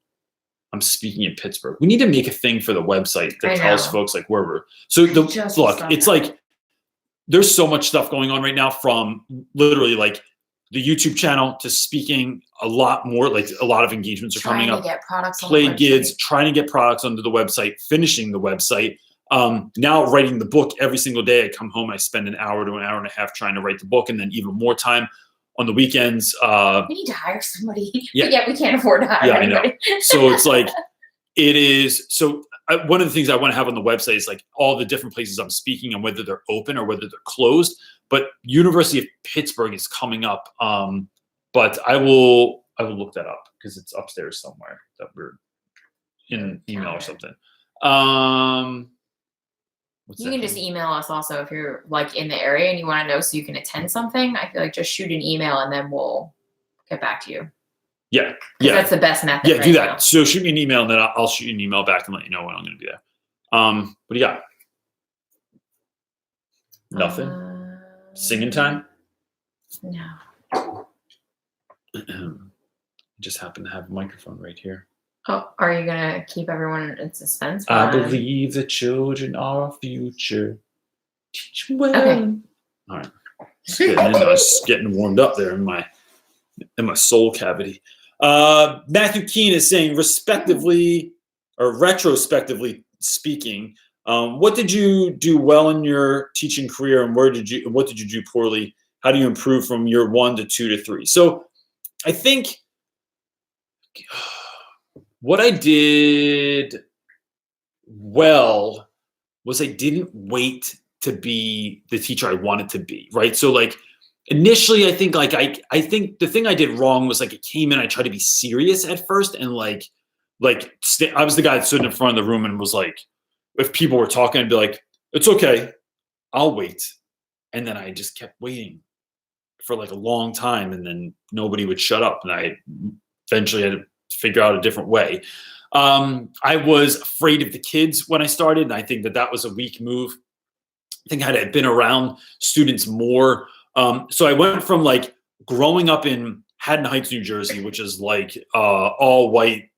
speaking in Pittsburgh. We need to make a thing for the website that tells folks like where we're. So look, it's like there's so much stuff going on right now, from literally like the YouTube channel to speaking a lot more. Like a lot of engagements are coming up. Play gigs, trying to get products onto the website, finishing the website. Now writing the book every single day. I come home, I spend an hour to an hour and a half trying to write the book, and then even more time on the weekends. We need to hire somebody. Yeah, we can't afford to hire anybody. I know. So it's like, it is. So one of the things I want to have on the website is like all the different places I'm speaking and whether they're open or whether they're closed. But University of Pittsburgh is coming up. But I will look that up because it's upstairs somewhere that we're in an email or something. You can just email us also if you're like in the area and you want to know so you can attend something. I feel like just shoot an email and then we'll get back to you. Yeah. That's the best method. Yeah, do that. Now. So shoot me an email and then I'll shoot you an email back and let you know when I'm going to be there. What do you got? Nothing? Singing time? No. Just happen to have a microphone right here. Oh, are you going to keep everyone in suspense? I believe the children are our future. Teach them well. Okay. All right. Just getting warmed up there in my soul cavity. Matthew Keene is saying, retrospectively speaking, what did you do well in your teaching career, and what did you do poorly? How do you improve from year 1 to 2 to 3? So I think what I did well was I didn't wait to be the teacher I wanted to be, right? So like initially, I think I think the thing I did wrong was like I came in, I tried to be serious at first, and I was the guy that stood in front of the room and was like, if people were talking, I'd be like, it's okay, I'll wait. And then I just kept waiting for like a long time, and then nobody would shut up, and I eventually had to figure out a different way. I was afraid of the kids when I started, and I think that was a weak move. I think had I been around students more. So I went from like growing up in Haddon Heights, New Jersey, which is like all white,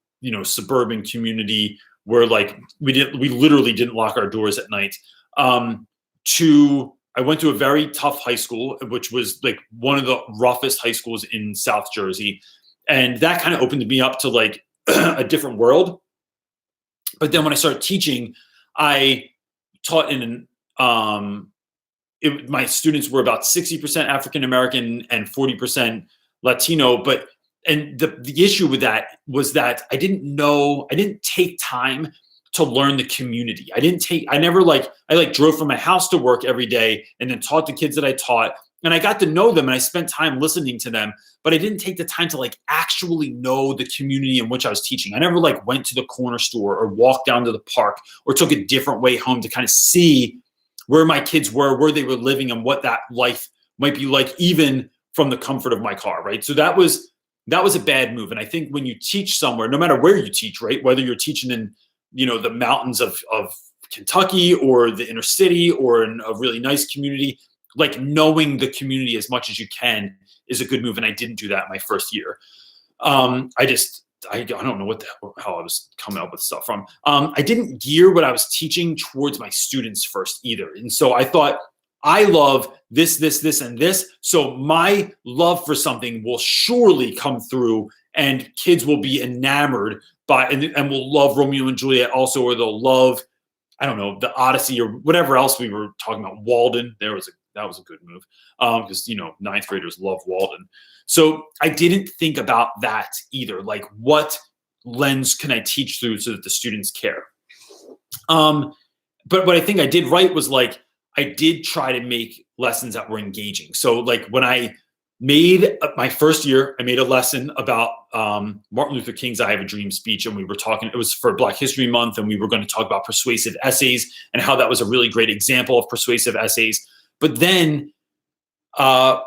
suburban community where like we literally didn't lock our doors at night. To I went to a very tough high school, which was like one of the roughest high schools in South Jersey. And that kind of opened me up to like a different world. But then when I started teaching, I taught in my students were about 60% African-American and 40% Latino. And the issue with that was that I didn't take time to learn the community. I drove from my house to work every day and then taught the kids that I taught. And I got to know them and I spent time listening to them, but I didn't take the time to like actually know the community in which I was teaching. I never like went to the corner store or walked down to the park or took a different way home to kind of see where my kids were, where they were living, and what that life might be like, even from the comfort of my car, right? So that was a bad move. And I think when you teach somewhere, no matter where you teach, right, whether you're teaching in, the mountains of Kentucky or the inner city or in a really nice community, like knowing the community as much as you can is a good move. And I didn't do that my first year. I don't know how I was coming up with stuff from. I didn't gear what I was teaching towards my students first either. And so I thought I love this, and this. So my love for something will surely come through, and kids will be enamored by and will love Romeo and Juliet also, or they'll love, I don't know, the Odyssey or whatever else we were talking about. Walden, that was a good move, because ninth graders love Walden. So I didn't think about that either. Like, what lens can I teach through so that the students care? But what I think I did right was, like, I did try to make lessons that were engaging. So, like, when I made my first year, I made a lesson about Martin Luther King's "I Have a Dream" speech, and we were talking, it was for Black History Month, and we were going to talk about persuasive essays and how that was a really great example of persuasive essays. But then I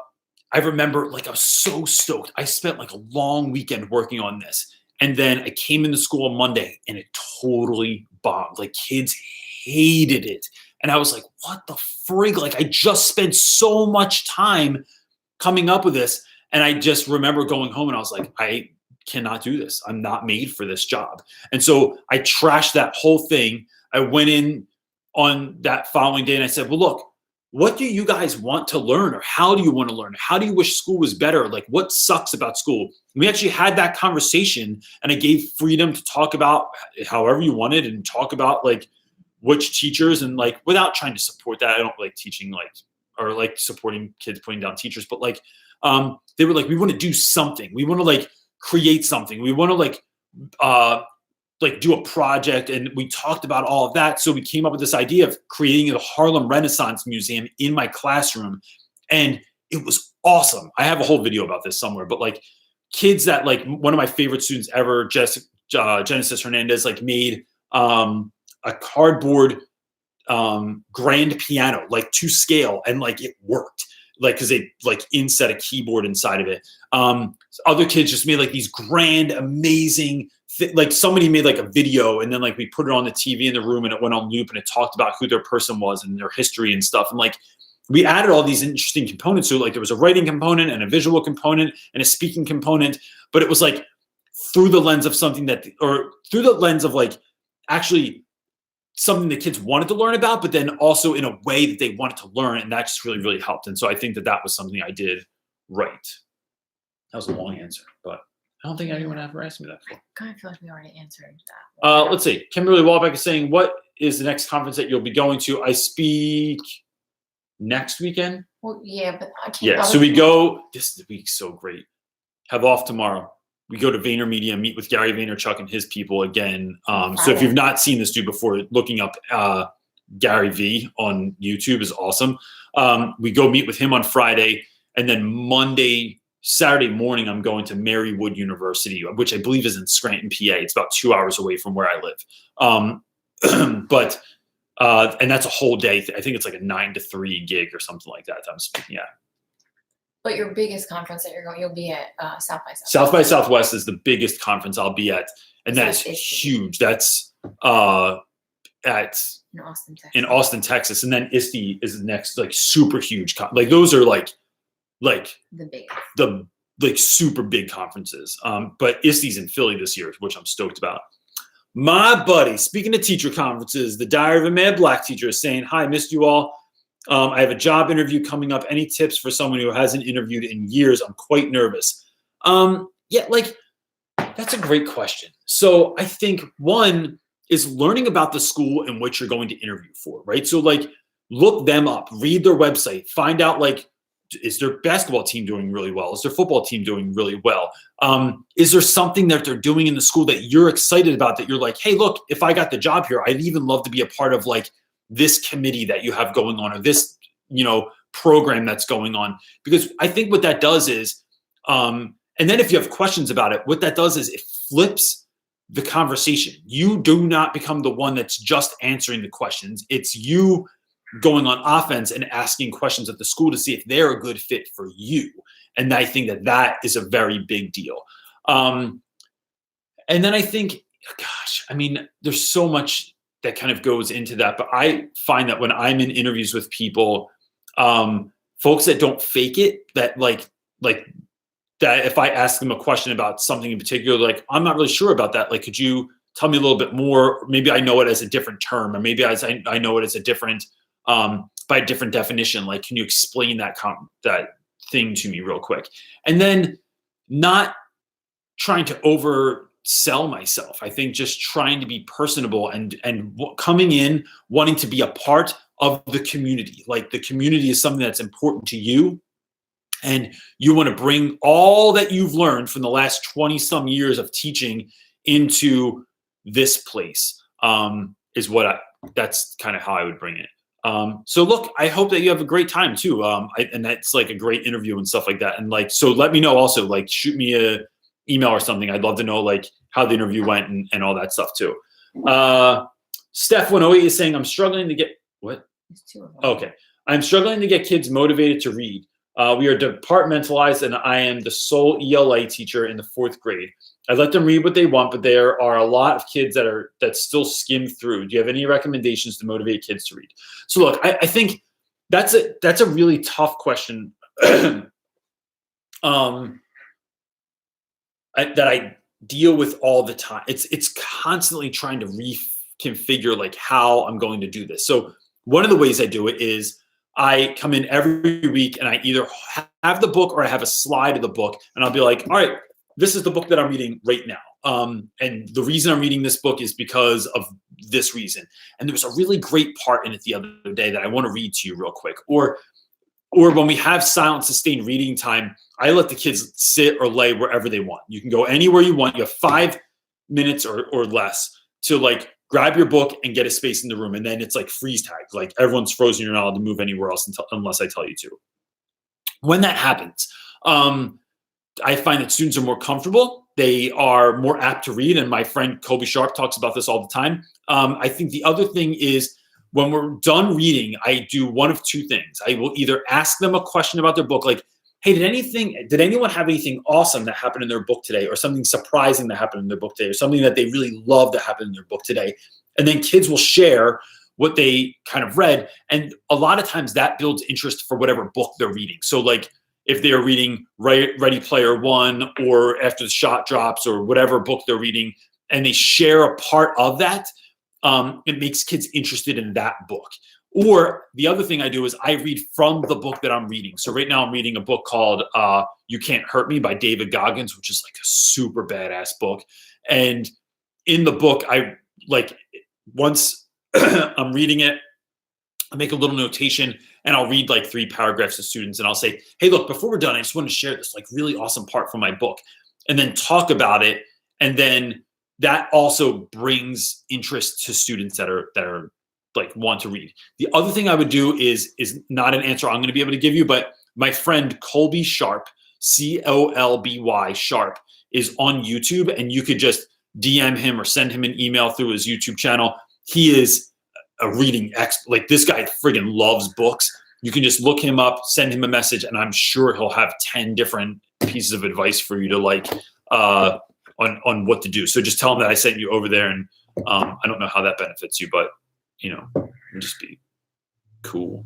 remember, like, I was so stoked. I spent like a long weekend working on this. And then I came into school on Monday and it totally bombed. Like, kids hated it. And I was like, what the frig? Like, I just spent so much time coming up with this. And I just remember going home and I was like, I cannot do this. I'm not made for this job. And so I trashed that whole thing. I went in on that following day and I said, well, look, what do you guys want to learn, or how do you want to learn? How do you wish school was better? Like, what sucks about school? We actually had that conversation, and I gave freedom to talk about however you wanted and talk about, like, which teachers, and, like, without trying to support that. I don't like teaching, like, or like supporting kids putting down teachers, but, like, they were like, we want to do something. We want to, like, create something. We want to, like do a project, and we talked about all of that. So we came up with this idea of creating the Harlem Renaissance Museum in my classroom, and it was awesome. I have a whole video about this somewhere, but, like, kids that, like, one of my favorite students ever, Genesis Hernandez, like, made a cardboard grand piano, like, to scale, and, like, it worked, like, because they, like, inset a keyboard inside of it. Other kids just made, like, these grand, amazing, like, somebody made, like, a video, and then, like, we put it on the TV in the room, and it went on loop, and it talked about who their person was and their history and stuff. And, like, we added all these interesting components. So, like, there was a writing component and a visual component and a speaking component, but it was, like, through the lens of something that, or through the lens of, like, actually something the kids wanted to learn about, but then also in a way that they wanted to learn. And that just really, really helped. And so I think that that was something I did right. That was a long answer, but I don't think anyone ever asked me that before. I kind of feel like we already answered that. Let's see. Kimberly Wahlberg is saying, what is the next conference that you'll be going to? I speak next weekend. Well, yeah, but I can't. Yeah, so we go, this week's so great. Have off tomorrow. We go to VaynerMedia, meet with Gary Vaynerchuk and his people again. So if you've not seen this dude before, looking up Gary V on YouTube is awesome. We go meet with him on Friday, and then Saturday morning, I'm going to Marywood University, which I believe is in Scranton, PA. It's about 2 hours away from where I live. And that's a whole day. I think it's like a 9 to 3 gig or something like that I'm speaking at. But your biggest conference that you'll be at South by Southwest. South by Southwest is the biggest conference I'll be at, and that is huge. That's in Austin, Texas. In Austin, Texas, and then ISTE is the next, like, super huge. Like, those are like the super big conferences. But ISTE's in Philly this year, which I'm stoked about. My buddy, speaking of teacher conferences, the Diary of a Mad Black Teacher is saying, hi, missed you all. I have a job interview coming up. Any tips for someone who hasn't interviewed in years? I'm quite nervous. Yeah, like, that's a great question. So I think one is learning about the school in which you're going to interview for, right? So, like, look them up, read their website, find out, like, is their basketball team doing really well? Is their football team doing really well? Is there something that they're doing in the school that you're excited about, that you're like, hey, look, if I got the job here, I'd even love to be a part of, like, this committee that you have going on, or this, program that's going on. Because I think what that does is, and then if you have questions about it, what that does is it flips the conversation. You do not become the one that's just answering the questions. It's you going on offense and asking questions at the school to see if they're a good fit for you. And I think that that is a very big deal. And then I think, gosh, I mean, there's so much that kind of goes into that. But I find that when I'm in interviews with people, folks that don't fake it, that like that if I ask them a question about something in particular, like, I'm not really sure about that. Like, could you tell me a little bit more? Maybe I know it as a different term, or maybe I know it as a different by a different definition. Like, can you explain that thing to me real quick? And then not trying to oversell myself. I think just trying to be personable and coming in, wanting to be a part of the community. Like, the community is something that's important to you. And you want to bring all that you've learned from the last 20 some years of teaching into this place, that's kind of how I would bring it. So look, I hope that you have a great time too. And that's like a great interview and stuff like that. And like, so let me know also, like, shoot me a email or something. I'd love to know like how the interview went and all that stuff too. Steph 108 is saying, I'm struggling to get, what? Okay. I'm struggling to get kids motivated to read. We are departmentalized and I am the sole ELA teacher in the 4th grade. I let them read what they want, but there are a lot of kids that still skim through. Do you have any recommendations to motivate kids to read? So look, I think that's a really tough question that I deal with all the time. It's constantly trying to reconfigure like how I'm going to do this. So one of the ways I do it is I come in every week and I either have the book or I have a slide of the book, and I'll be like, all right, this is the book that I'm reading right now. And the reason I'm reading this book is because of this reason. And there was a really great part in it the other day that I want to read to you real quick. Or when we have silent, sustained reading time, I let the kids sit or lay wherever they want. You can go anywhere you want. You have 5 minutes or less to like grab your book and get a space in the room. And then it's like freeze tag. Like, everyone's frozen. You're not allowed to move anywhere else unless I tell you to. When that happens, I find that students are more comfortable. They are more apt to read. And my friend Colby Sharp talks about this all the time. I think the other thing is, when we're done reading, I do one of two things. I will either ask them a question about their book, like, hey, did anyone have anything awesome that happened in their book today, or something surprising that happened in their book today, or something that they really love that happened in their book today? And then kids will share what they kind of read. And a lot of times that builds interest for whatever book they're reading. So like, if they're reading Ready Player One or After the Shot Drops or whatever book they're reading, and they share a part of that, it makes kids interested in that book. Or the other thing I do is I read from the book that I'm reading. So right now I'm reading a book called You Can't Hurt Me by David Goggins, which is like a super badass book. And in the book, I like, once I'm reading it, I make a little notation and I'll read like 3 paragraphs to students and I'll say, hey, look, before we're done, I just want to share this like really awesome part from my book, and then talk about it. And then that also brings interest to students that are like want to read. The other thing I would do is not an answer I'm going to be able to give you, but my friend Colby Sharp, Colby Sharp, is on YouTube, and you could just DM him or send him an email through his YouTube channel. He is a reading expert. Like, this guy friggin' loves books. You can just look him up, send him a message, and I'm sure he'll have 10 different pieces of advice for you to like on what to do. So just tell him that I sent you over there, and I don't know how that benefits you, but you know, just be cool.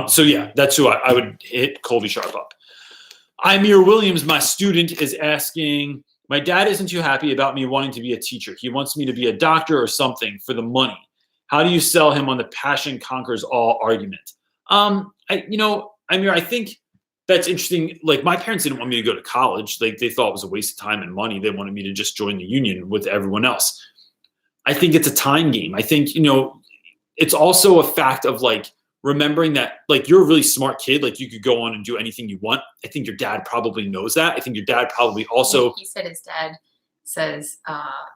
So yeah, that's who I would hit Colby Sharp up. Amir Williams, my student, is asking, my dad isn't too happy about me wanting to be a teacher. He wants me to be a doctor or something for the money. How do you sell him on the passion conquers all argument? Amir, I think that's interesting. Like, my parents didn't want me to go to college. Like, they thought it was a waste of time and money. They wanted me to just join the union with everyone else. I think it's a time game. I think, it's also a fact of like remembering that like you're a really smart kid. Like, you could go on and do anything you want. I think your dad probably knows that. I think your dad probably also. He said his dad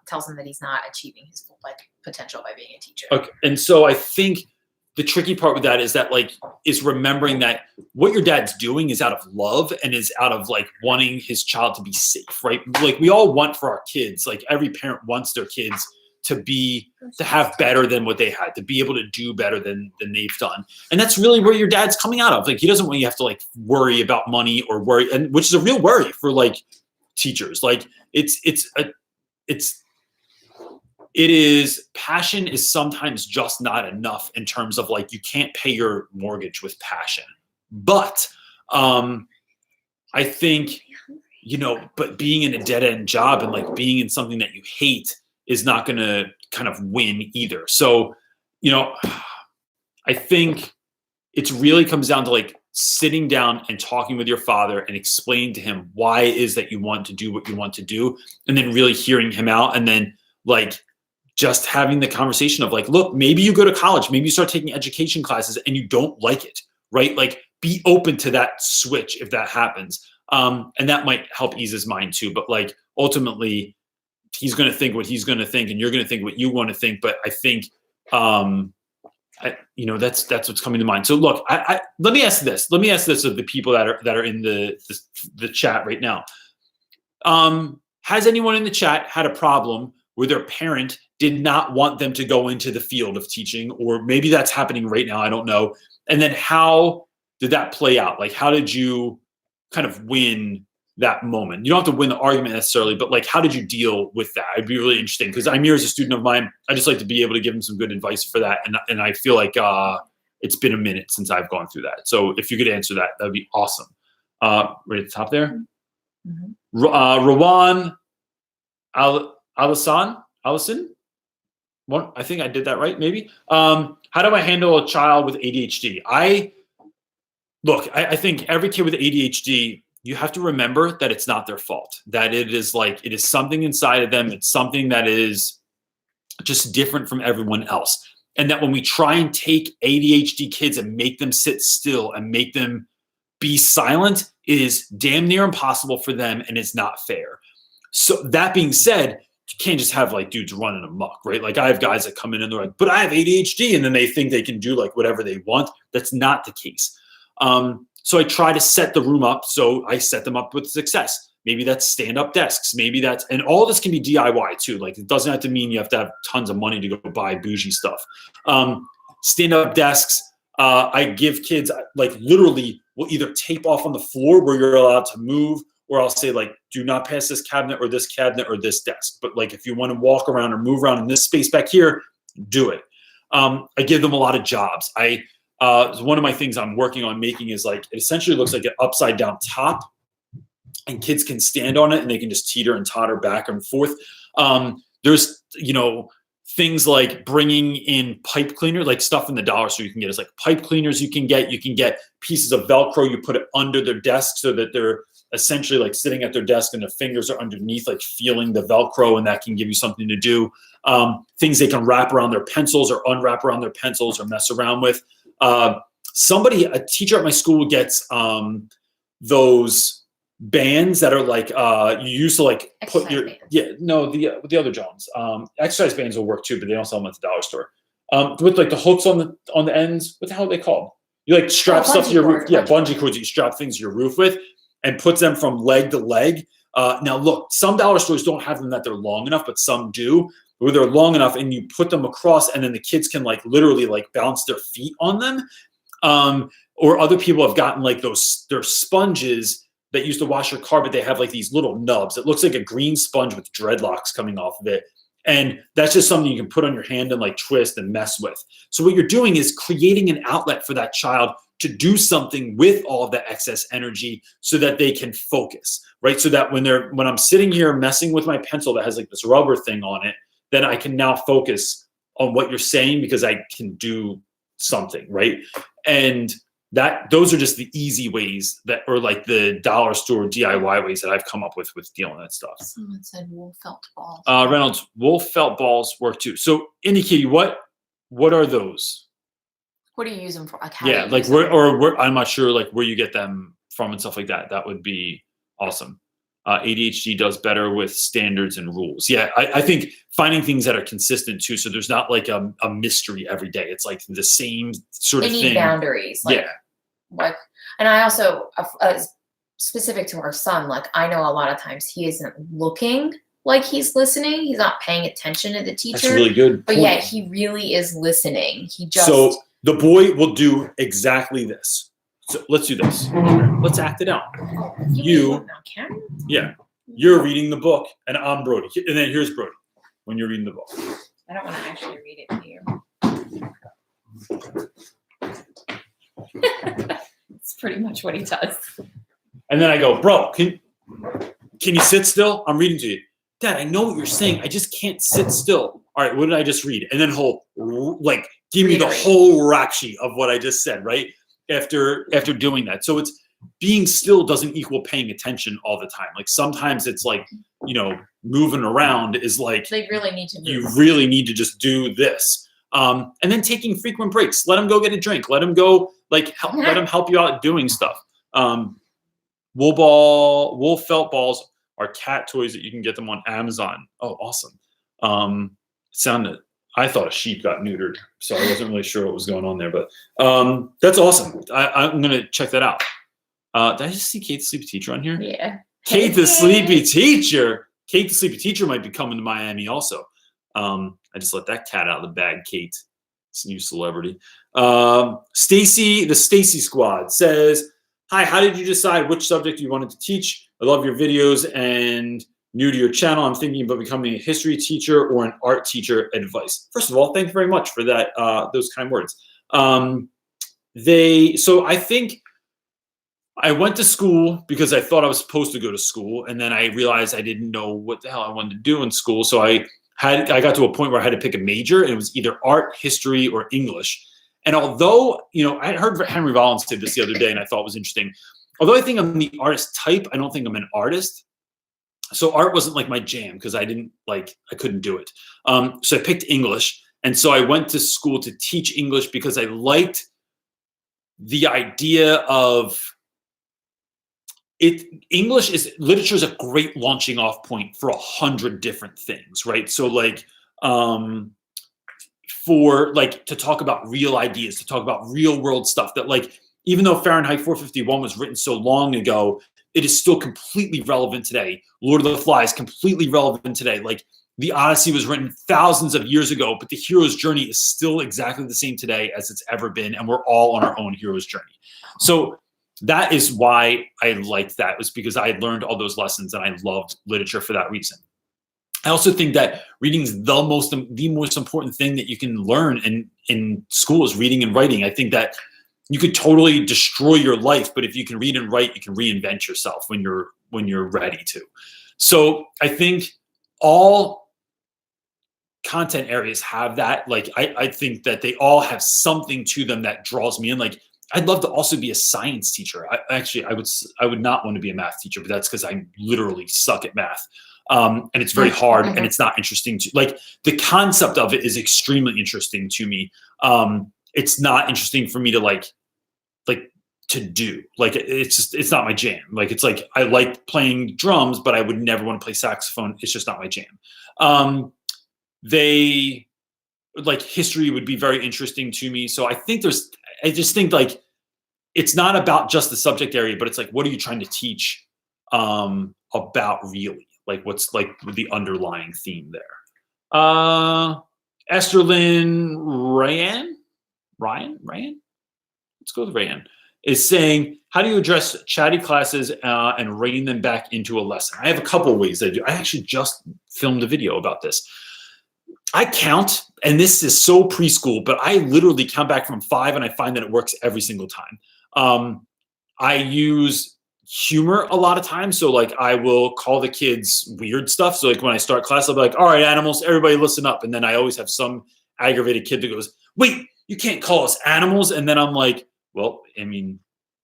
tells him that he's not achieving his full like potential by being a teacher. Okay, and so I think the tricky part with that is remembering that what your dad's doing is out of love and is out of like wanting his child to be safe, right? Like, we all want for our kids. Like, every parent wants their kids to have better than what they had, to be able to do better than they've done. And that's really where your dad's coming out of. Like, he doesn't want you to have to like worry about money or worry, and which is a real worry for like teachers. Like, passion is sometimes just not enough in terms of like, you can't pay your mortgage with passion. But I think, but being in a dead end job and like being in something that you hate is not going to kind of win either. So, I think it really comes down to like sitting down and talking with your father and explaining to him why it is that you want to do what you want to do, and then really hearing him out, and then like just having the conversation of like, look, maybe you go to college, maybe you start taking education classes and you don't like it, right? Like be open to that switch if that happens. And that might help ease his mind too. But like ultimately he's going to think what he's going to think and you're going to think what you want to think. But I think, that's what's coming to mind. So look, let me ask this of the people that are in the chat right now. Has anyone in the chat had a problem where their parent did not want them to go into the field of teaching, or maybe that's happening right now, I don't know. And then how did that play out? Like, how did you kind of win that moment? You don't have to win the argument necessarily, but like, how did you deal with that? It'd be really interesting because I'm here as a student of mine. I just like to be able to give him some good advice for that. And I feel like it's been a minute since I've gone through that. So if you could answer that, that'd be awesome. Right at the top there. Mm-hmm. Rawan Allison? I think I did that right, maybe. How do I handle a child with ADHD? I think every kid with ADHD, you have to remember that it's not their fault, that it is something inside of them. It's something that is just different from everyone else. And that when we try and take ADHD kids and make them sit still and make them be silent, it is damn near impossible for them and it's not fair. So that being said, you can't just have like dudes running amok, right? Like I have guys that come in and they're like, but I have ADHD. And then they think they can do like whatever they want. That's not the case. So I try to set the room up. So I set them up with success. Maybe that's stand-up desks. Maybe that's, and all this can be DIY too. Like it doesn't have to mean you have to have tons of money to go buy bougie stuff. Stand-up desks. I give kids like literally will either tape off on the floor where you're allowed to move, or I'll say like, do not pass this cabinet or this desk. But like, if you want to walk around or move around in this space back here, do it. I give them a lot of jobs. One of my things I'm working on making is like, it essentially looks like an upside down top and kids can stand on it and they can just teeter and totter back and forth. There's, things like bringing in pipe cleaner, like stuff in the dollar store you can get. It's like pipe cleaners you can get pieces of Velcro, you put it under their desk so that they're essentially like sitting at their desk and their fingers are underneath, like feeling the Velcro, and that can give you something to do. Things they can wrap around their pencils or unwrap around their pencils or mess around with. A teacher at my school gets those bands that are like you used to like put your the other Jones. Exercise bands will work too, but they don't sell them at the dollar store. With like the hooks on the ends. What the hell are they called? You like strap stuff to your roof. Yeah, bungee cords. You strap things to your roof with, and puts them from leg to leg. Now look, some dollar stores don't have them that they're long enough, but some do, where they're long enough, and you put them across, and then the kids can like literally like bounce their feet on them. Or other people have gotten like they're sponges that used to wash your car, but they have like these little nubs. It looks like a green sponge with dreadlocks coming off of it. And that's just something you can put on your hand and like twist and mess with. So what you're doing is creating an outlet for that child to do something with all of that excess energy so that they can focus, right? So that when I'm sitting here messing with my pencil that has like this rubber thing on it, then I can now focus on what you're saying because I can do something, right? And those are just the easy ways that, or like the dollar store DIY ways that I've come up with dealing with that stuff. Someone said wool felt balls. Reynolds, wool felt balls work too. So indicate what are those? What do you use them for? Like I'm not sure like where you get them from and stuff like that. That would be awesome. ADHD does better with standards and rules. Yeah, I think finding things that are consistent too. So there's not like a mystery every day. It's like the same sort of thing. They need boundaries. Like, and I also, specific to our son, like I know a lot of times he isn't looking like he's listening. He's not paying attention to the teacher. That's really good. But yet he really is listening. So the boy will do exactly this. So let's do this. Let's act it out. You're reading the book, and I'm Brody. And then here's Brody when you're reading the book. I don't want to actually read it to you. It's pretty much what he does. And then I go, bro, can you sit still? I'm reading to you. Dad, I know what you're saying. I just can't sit still. All right, what did I just read? And then he'll like give me the whole rap sheet of what I just said, right? after doing that. So it's being still doesn't equal paying attention all the time. Like sometimes it's like, moving around is like They really need to move. you really need to just do this. And then taking frequent breaks. Let them go get a drink. Let them go let them help you out doing stuff. Wool felt balls are cat toys that you can get them on Amazon. Oh, awesome. I thought a sheep got neutered, so I wasn't really sure what was going on there, but that's awesome. I'm going to check that out. Did I just see Kate the Sleepy Teacher on here? Yeah. Kate the Sleepy Teacher. Kate the Sleepy Teacher might be coming to Miami also. I just let that cat out of the bag, Kate. It's a new celebrity. Stacy, the Stacy Squad says, hi, how did you decide which subject you wanted to teach? I love your videos and new to your channel. I'm thinking about becoming a history teacher or an art teacher. Advice. First of all, thank you very much for that. Those kind words. So I think I went to school because I thought I was supposed to go to school. And then I realized I didn't know what the hell I wanted to do in school. So I got to a point where I had to pick a major, and it was either art, history, or English. And although, I heard Henry Rollins say this the other day, and I thought it was interesting. Although I think I'm the artist type, I don't think I'm an artist. So art wasn't like my jam because I couldn't do it. So I picked English. And so I went to school to teach English because I liked the idea of literature is a great launching off point for 100 different things, right? So to talk about real ideas, to talk about real world stuff that even though Fahrenheit 451 was written so long ago, it is still completely relevant today. Lord of the Flies, completely relevant today. The Odyssey was written thousands of years ago, but the hero's journey is still exactly the same today as it's ever been. And we're all on our own hero's journey. So that is why I liked that, was because I had learned all those lessons and I loved literature for that reason. I also think that reading is the most important thing that you can learn in school is reading and writing. I think that you could totally destroy your life, but if you can read and write, you can reinvent yourself when you're ready to. So I think all content areas have that. I think that they all have something to them that draws me in. I'd love to also be a science teacher. I would not want to be a math teacher, but that's because I literally suck at math. And it's very hard and it's not interesting to the concept of it is extremely interesting to me. It's not interesting for me to to do. It's not my jam. I like playing drums, but I would never want to play saxophone. It's just not my jam. History would be very interesting to me. So I just think it's not about just the subject area, but it's what are you trying to teach about really? What's the underlying theme there? Esterlyn Ryan? Let's go with Ryan. Is saying, how do you address chatty classes and rein them back into a lesson? I have a couple of ways I do. I actually just filmed a video about this. I count, and this is so preschool, but I literally count back from 5, and I find that it works every single time. I use humor a lot of times. So I will call the kids weird stuff. So when I start class, I'll be like, all right, animals, everybody listen up. And then I always have some aggravated kid that goes, wait, you can't call us animals. And then I'm like, well, I mean,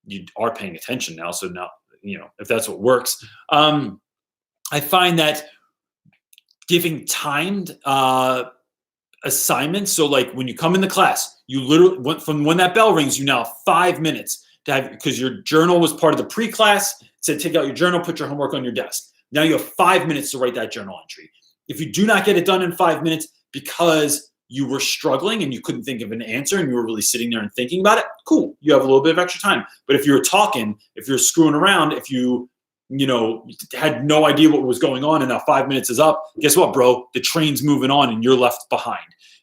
you are paying attention now. So now, if that's what works. I find that giving timed assignments. So when you come in the class, you literally, from when that bell rings, you now have 5 minutes to have, because your journal was part of the pre-class, said take out your journal, put your homework on your desk. Now you have 5 minutes to write that journal entry. If you do not get it done in 5 minutes because you were struggling and you couldn't think of an answer and you were really sitting there and thinking about it, cool, you have a little bit of extra time. But if you're talking, if you're screwing around, if you had no idea what was going on and now 5 minutes is up, guess what, bro? The train's moving on and you're left behind.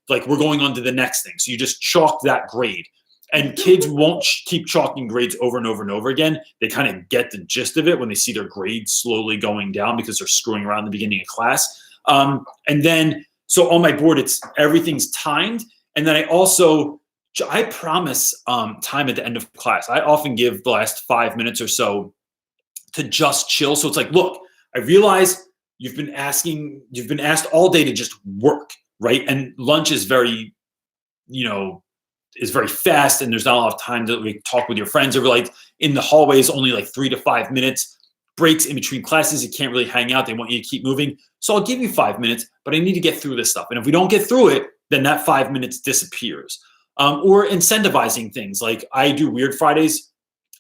We're going on to the next thing. So you just chalk that grade. And kids won't keep chalking grades over and over and over again. They kind of get the gist of it when they see their grades slowly going down because they're screwing around in the beginning of class. And then, so on my board, everything's timed. And then I promise time at the end of class. I often give the last 5 minutes or so to just chill. So it's look, I realize you've been asked all day to just work, right? And lunch is very, is very fast, and there's not a lot of time to like, talk with your friends. Or like in the hallways, only like 3 to 5 minutes breaks in between classes. You can't really hang out. They want you to keep moving. So I'll give you 5 minutes, but I need to get through this stuff. And if we don't get through it, then that 5 minutes disappears. Or incentivizing things like I do Weird Fridays,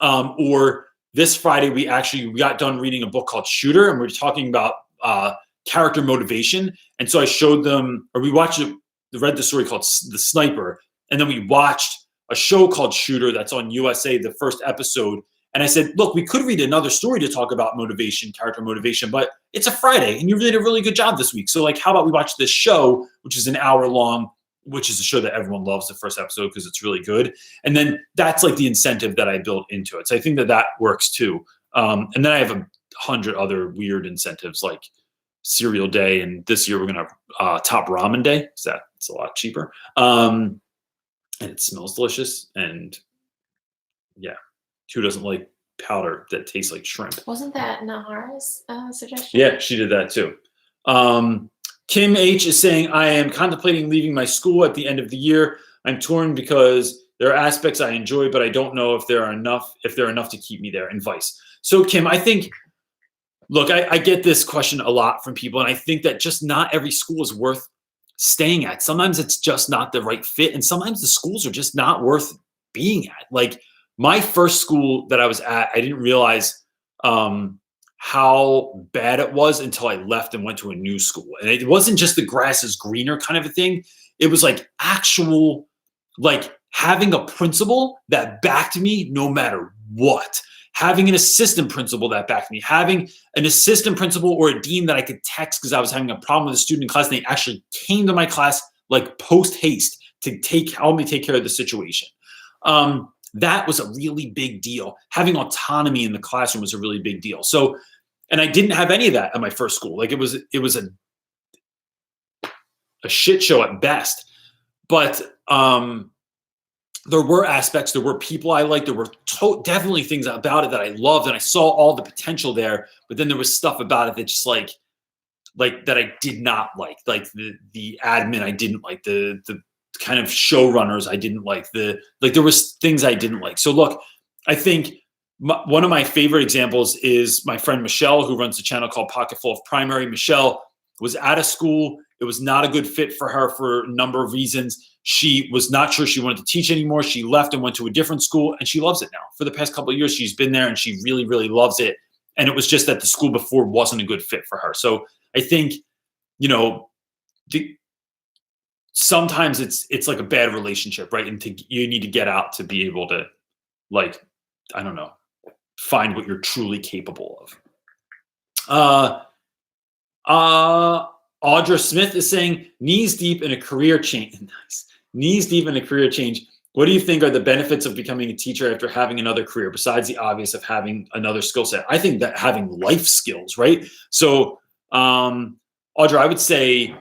or this Friday we got done reading a book called Shooter, and we're talking about character motivation. And so I showed them, or we read the story called The Sniper, and then we watched a show called Shooter that's on USA, the first episode. And I said, look, we could read another story to talk about motivation, character motivation, but it's a Friday and you did a really good job this week. So like, how about we watch this show, which is an hour long, which is a show that everyone loves, the first episode, because it's really good. And then that's like the incentive that I built into it. So I think that works too. And then I have 100 other weird incentives like cereal day. And this year we're going to have top ramen day, because that's a lot cheaper. And it smells delicious. And yeah, who doesn't like powder that tastes like shrimp? Wasn't that Nahara's suggestion? Yeah, she did that too. Kim H is saying, I am contemplating leaving my school at the end of the year. I'm torn because there are aspects I enjoy, but I don't know if there are enough to keep me there, and vice. So Kim, I think, look, I get this question a lot from people, and I think that just not every school is worth staying at. Sometimes it's just not the right fit, and sometimes the schools are just not worth being at. Like my first school that I was at, I didn't realize how bad it was until I left and went to a new school. And it wasn't just the grass is greener kind of a thing. It was like actual, like having a principal that backed me no matter what. Having an assistant principal that backed me. Having an assistant principal or a dean that I could text because I was having a problem with a student in class, and they actually came to my class like post haste to help me take care of the situation. That was a really big deal. Having autonomy in the classroom was a really big deal. So, and I didn't have any of that at my first school. Like it was a shit show at best. But there were aspects, there were people I liked, there were definitely things about it that I loved, and I saw all the potential there. But then there was stuff about it that just like that I did not like the admin I didn't like, the kind of showrunners I didn't like, there was things I didn't like. So look, I think one of my favorite examples is my friend Michelle, who runs a channel called Pocketful of Primary. Michelle was at a school. It was not a good fit for her for a number of reasons. She was not sure she wanted to teach anymore. She left and went to a different school, and she loves it now. For the past couple of years, she's been there, and she really, really loves it. And it was just that the school before wasn't a good fit for her. So I think, sometimes it's like a bad relationship, right? And you need to get out to be able to, like, I don't know, find what you're truly capable of. Audra Smith is saying, knees deep in a career change. Nice. Knees deep in a career change. What do you think are the benefits of becoming a teacher after having another career, besides the obvious of having another skill set? I think that having life skills, right? So, Audra, I would say,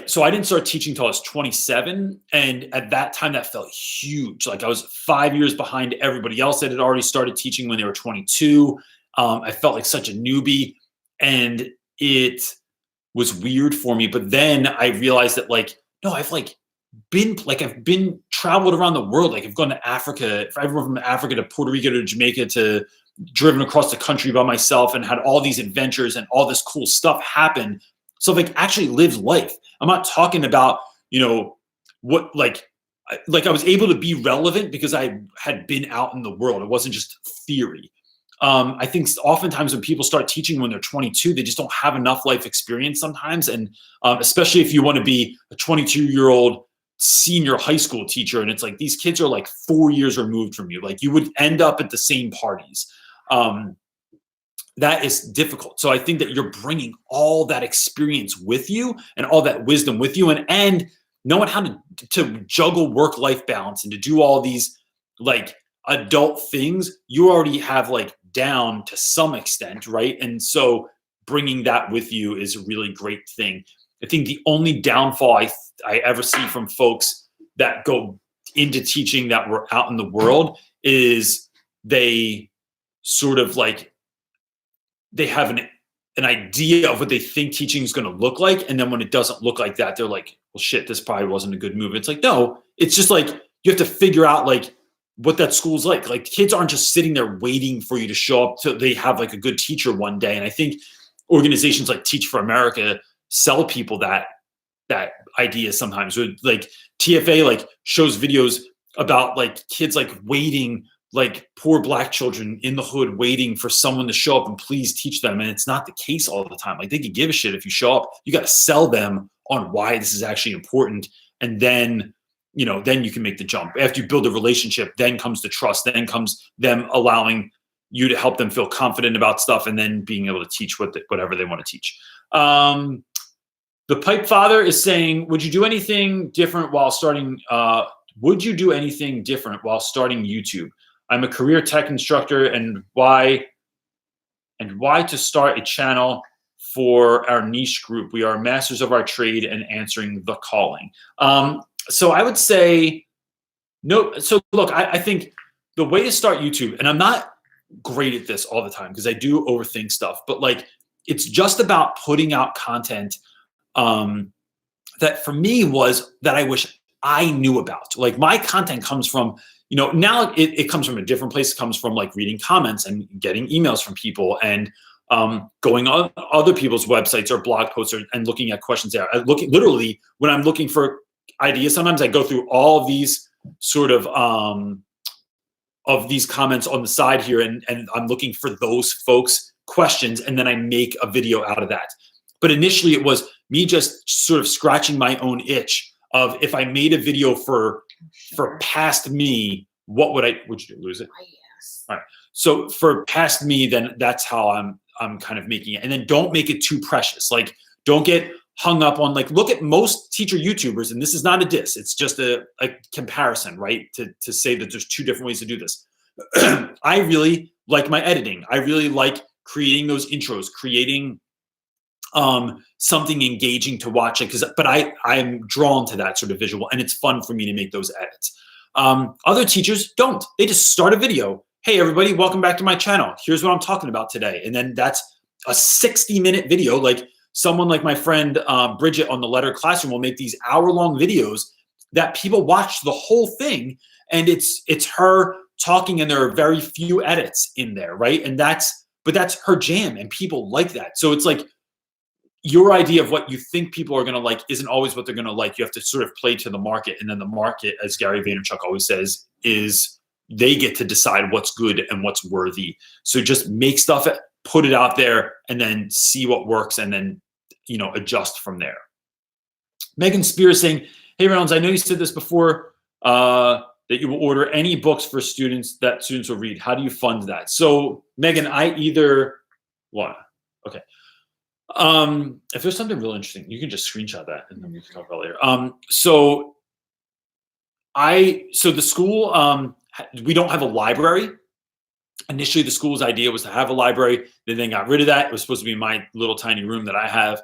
so I didn't start teaching until I was 27. And at that time, that felt huge. Like I was 5 years behind everybody else that had already started teaching when they were 22. I felt like such a newbie, and it was weird for me. But then I realized that I've been traveled around the world. Like I've gone to Africa, everyone from Africa to Puerto Rico to Jamaica, to driven across the country by myself, and had all these adventures and all this cool stuff happen. So actually lived life. I'm not talking about, what I was able to be relevant because I had been out in the world. It wasn't just theory. I think oftentimes when people start teaching when they're 22, they just don't have enough life experience sometimes. And especially if you want to be a 22-year-old senior high school teacher, and it's like these kids are like 4 years removed from you. Like you would end up at the same parties. That is difficult. So I think that you're bringing all that experience with you and all that wisdom with you, and knowing how to juggle work-life balance and to do all these adult things you already have down to some extent, right? And so bringing that with you is a really great thing. I think the only downfall I ever see from folks that go into teaching that were out in the world is they sort of they have an idea of what they think teaching is going to look like. And then when it doesn't look like that, they're like well, shit, this probably wasn't a good move. It's like, no, it's just like, you have to figure out like what that school's like. Like kids aren't just sitting there waiting for you to show up till they have like a good teacher one day. And I think organizations like Teach for America sell people that idea sometimes. Or like TFA like shows videos about like kids like waiting, like poor Black children in the hood waiting for someone to show up and please teach them. And it's not the case all the time. Like they could give a shit if you show up. You got to sell them on why this is actually important. And then, you know, then you can make the jump. After you build a relationship, then comes the trust, then comes them allowing you to help them feel confident about stuff, and then being able to teach whatever they want to teach. The Pipe Father is saying, would you do anything different while starting YouTube? I'm a career tech instructor, and why to start a channel for our niche group? We are masters of our trade and answering the calling. So I would say no. So look, I think the way to start YouTube, and I'm not great at this all the time because I do overthink stuff, but like it's just about putting out content that for me was that I wish I knew about. Like my content comes from, you know, now it comes from a different place. It comes from like reading comments and getting emails from people and going on other people's websites or blog posts and looking at questions there. Literally when I'm looking for ideas, sometimes I go through all of these sort of these comments on the side here, and I'm looking for those folks' questions, and then I make a video out of that. But initially it was me just sort of scratching my own itch of if I made a video for past me, what would you do? Lose it? Yes. All right. So for past me, then that's how I'm kind of making it. And then don't make it too precious. Like don't get hung up on like, look at most teacher YouTubers, and this is not a diss. It's just a comparison, right? To say that there's two different ways to do this. I really like my editing. I really like creating those intros, creating something engaging to watch it. But I'm drawn to that sort of visual, and it's fun for me to make those edits. Other teachers don't. They just start a video. Hey, everybody, welcome back to my channel. Here's what I'm talking about today. And then that's a 60-minute video. Like someone like my friend Bridget on the Letter Classroom will make these hour-long videos that people watch the whole thing. And it's her talking, and there are very few edits in there, right? And that's her jam, and people like that. So it's like your idea of what you think people are going to like isn't always what they're going to like. You have to sort of play to the market. And then the market, as Gary Vaynerchuk always says, is they get to decide what's good and what's worthy. So just make stuff, put it out there, and then see what works, and then, you know, adjust from there. Megan Spear saying, hey, Reynolds, I know you said this before, that you will order any books for students that students will read. How do you fund that? So Megan, okay. If there's something real interesting, you can just screenshot that and then we can talk about it later. So the school, we don't have a library. Initially, the school's idea was to have a library. They then got rid of that. It was supposed to be my little tiny room that I have,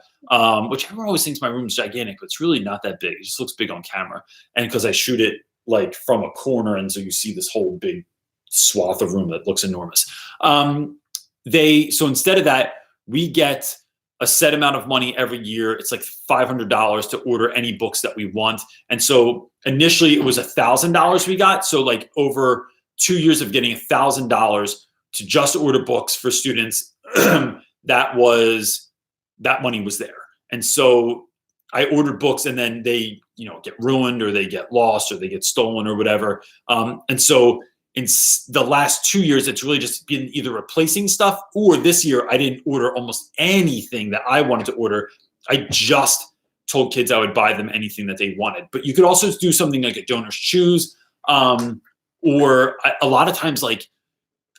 which everyone always thinks my room is gigantic, but it's really not that big. It just looks big on camera. And because I shoot it like from a corner, and so you see this whole big swath of room that looks enormous. So instead of that, we get a set amount of money every year. It's like $500 to order any books that we want. And so initially it was $1,000 we got. So like over 2 years of getting $1,000 to just order books for students, that money was there. And so I ordered books, and then they, you know, get ruined, or they get lost, or they get stolen, or whatever. And so in the last 2 years, it's really just been either replacing stuff, or this year I didn't order almost anything that I wanted to order. I just told kids I would buy them anything that they wanted. But you could also do something like a donor's choose, or a lot of times like